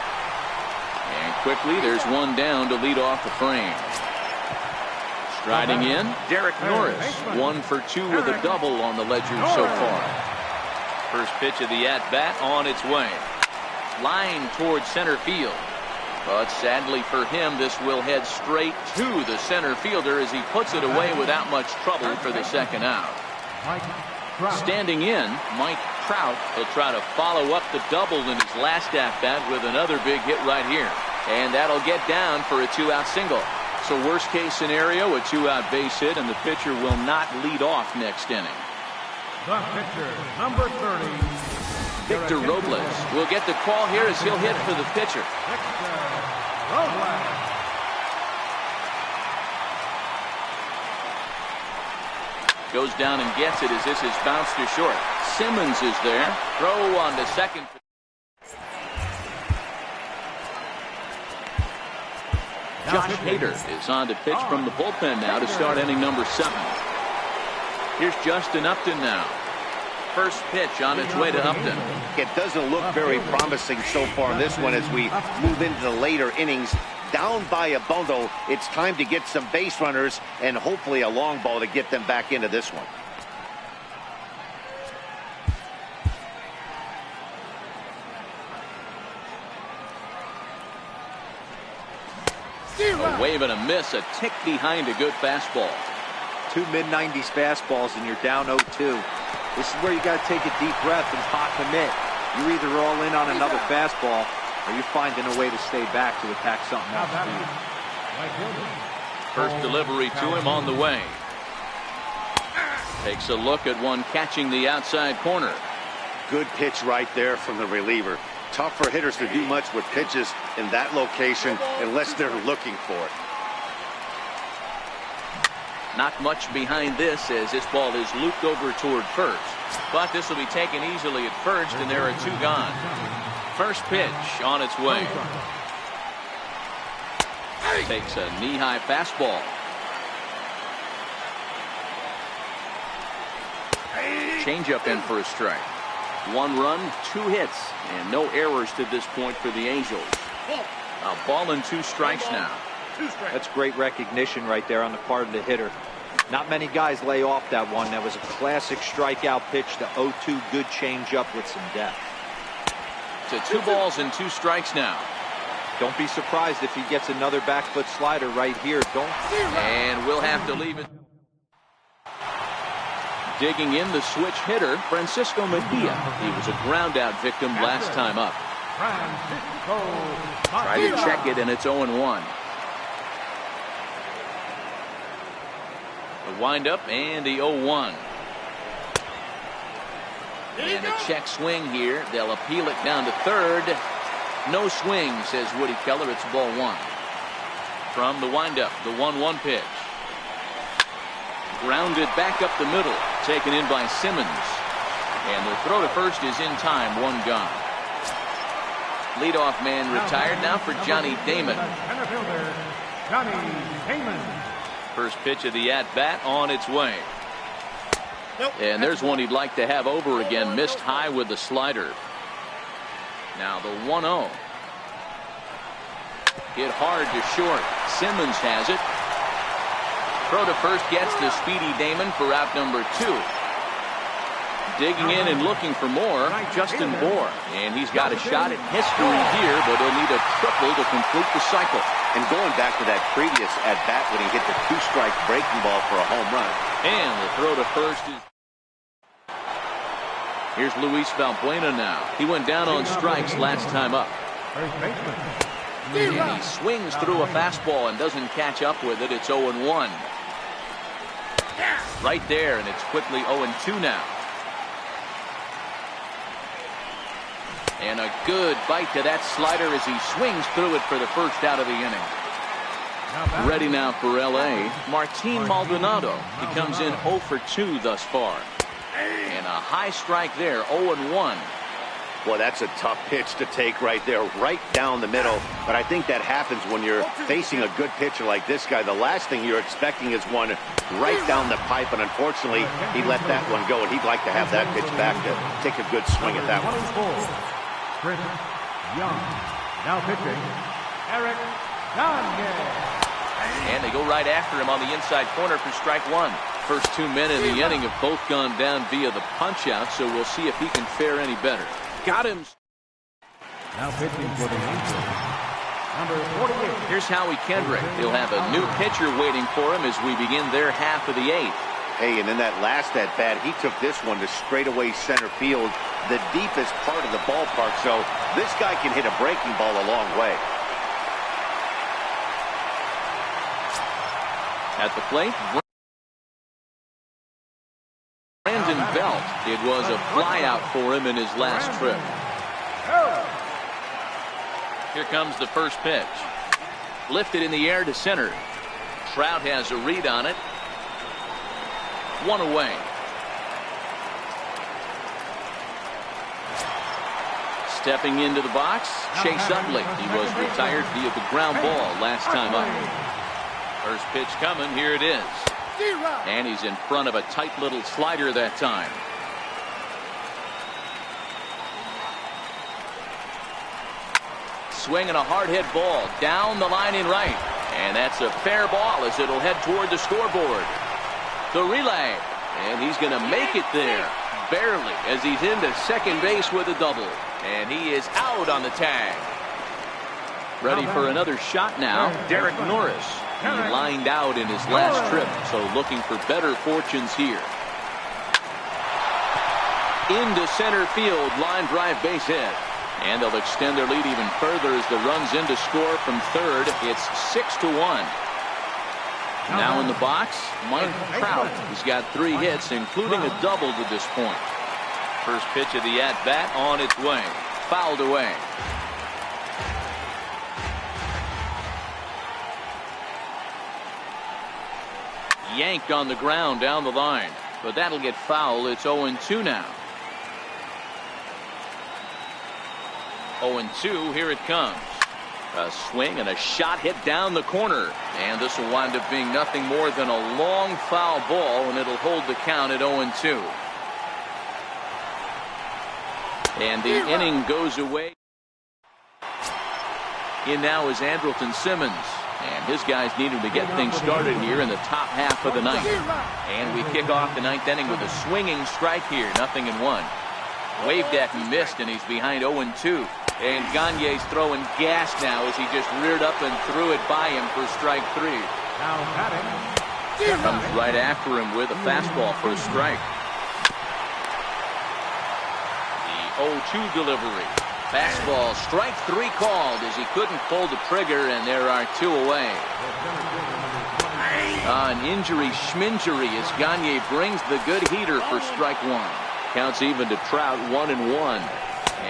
And quickly, there's one down to lead off the frame. Striding in, Derek Norris. 1 for 2 with a double on the ledger so far. First pitch of the at-bat on its way. Line towards center field. But sadly for him, this will head straight to the center fielder as he puts it away without much trouble for the 2nd out. Standing in, Mike Trout. He'll try to follow up the double in his last at-bat with another big hit right here. And that'll get down for a 2-out single. So worst case scenario, a 2-out base hit, and the pitcher will not lead off next inning. The pitcher, number 30. Victor Robles will get the call here as he'll hit for the pitcher. Victor Robles. Goes down and gets it as this is bounced to short. Simmons is there. Throw on to second. Josh Hader is on to pitch from the bullpen now to start inning number 7. Here's Justin Upton now. First pitch on its way to Upton. It doesn't look very promising so far in this one as we move into the later innings. Down by a bundle, it's time to get some base runners and hopefully a long ball to get them back into this one. A wave and a miss, a tick behind a good fastball. 2 mid-90s fastballs and you're down 0-2. This is where you got to take a deep breath and pot commit. You're either all in on another fastball or you're finding a way to stay back to attack something else. First delivery to him on the way. Takes a look at one catching the outside corner. Good pitch right there from the reliever. Tough for hitters to do much with pitches in that location unless they're looking for it. Not much behind this as this ball is looped over toward first. But this will be taken easily at first, and there are 2 gone. First pitch on its way. Takes a knee-high fastball. Changeup in for a strike. 1 run, 2 hits, and no errors to this point for the Angels. A ball and 2 strikes now. That's great recognition right there on the part of the hitter. Not many guys lay off that one. That was a classic strikeout pitch. The 0-2 good changeup with some depth. To 2 balls and 2 strikes now. Don't be surprised if he gets another back foot slider right here. And we'll have to leave it. Digging in the switch hitter, Francisco Mejia. He was a ground out victim last time up. Try to check it, and it's 0-1. The windup and the 0-1. And a check swing here. They'll appeal it down to third. No swing, says Woody Keller. It's ball 1. From the windup, the 1-1 pitch. Grounded back up the middle. Taken in by Simmons. And the throw to first is in time. 1 gone. Leadoff man retired now for Johnny Damon. Johnny Damon. First pitch of the at-bat on its way. And there's one he'd like to have over again. Missed high with the slider. Now the 1-0. Hit hard to short. Simmons has it. Throw to first gets the speedy Damon for out number 2. Digging in and looking for more, Justin Bohr. And he's got a shot at history here, but he'll need a triple to complete the cycle. And going back to that previous at-bat when he hit the 2-strike breaking ball for a home run. And the throw to first is... Here's Luis Valbuena now. He went down on strikes last time up. And he swings through a fastball and doesn't catch up with it. It's 0-1. Right there, and it's quickly 0-2 now. And a good bite to that slider as he swings through it for the first out of the inning. Ready now for L.A., Martin Maldonado. He comes in 0 for 2 thus far. And a high strike there, 0-1. Well, that's a tough pitch to take right there, right down the middle. But I think that happens when you're facing a good pitcher like this guy. The last thing you're expecting is one right down the pipe, and unfortunately, he let that one go, and he'd like to have that pitch back to take a good swing at that one. Chris Young. Now pitching, Eric Gagne. And they go right after him on the inside corner for strike 1. First 2 men in the inning have both gone down via the punch-out, so we'll see if he can fare any better. Got him. Now pitching for the Angels, number 48. Here's Howie Kendrick. He'll have a new pitcher waiting for him as we begin their half of the 8th. Hey, and in that last at-bat, he took this one to straightaway center field, the deepest part of the ballpark, so this guy can hit a breaking ball a long way. At the plate, Brandon Belt. It was a flyout for him in his last trip. Here comes the first pitch. Lifted in the air to center. Trout has a read on it. 1 away. Stepping into the box, Chase Utley. He was retired via the ground ball last time up. First pitch coming. Here it is. And he's in front of a tight little slider that time. Swinging a hard hit ball down the line in right. And that's a fair ball as it'll head toward the scoreboard. The relay. And he's going to make it there. Barely, as he's into second base with a double. And he is out on the tag. Ready for another shot now, Derek Norris. He lined out in his last trip, so looking for better fortunes here. Into center field, line drive base hit. And they'll extend their lead even further as the run's in to score from third. It's 6-1. Now in the box, Mike Trout. He's got 3 hits, including a double to this point. First pitch of the at-bat on its way. Fouled away. Yanked on the ground down the line. But that'll get foul. It's 0-2 now. 0-2, here it comes. A swing and a shot hit down the corner. And this will wind up being nothing more than a long foul ball, and it'll hold the count at 0-2. And the inning goes away. In now is Andrelton Simmons. And his guys need him to get things started here in the top half of the ninth. And we kick off the ninth inning with a swinging strike here. 0-1. Waved at and missed, and he's behind 0-2. And Gagne's throwing gas now as he just reared up and threw it by him for strike 3. Comes right after him with a fastball for a strike. The 0-2 delivery. Fastball, strike 3 called as he couldn't pull the trigger, and there are 2 away. An injury schminjury as Gagne brings the good heater for strike 1. Counts even to Trout, 1-1.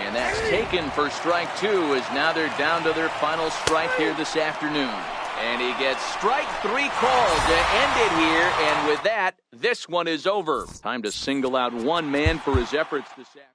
And that's taken for strike 2 as now they're down to their final strike here this afternoon. And he gets strike 3 called to end it here, and with that, this one is over. Time to single out one man for his efforts this afternoon.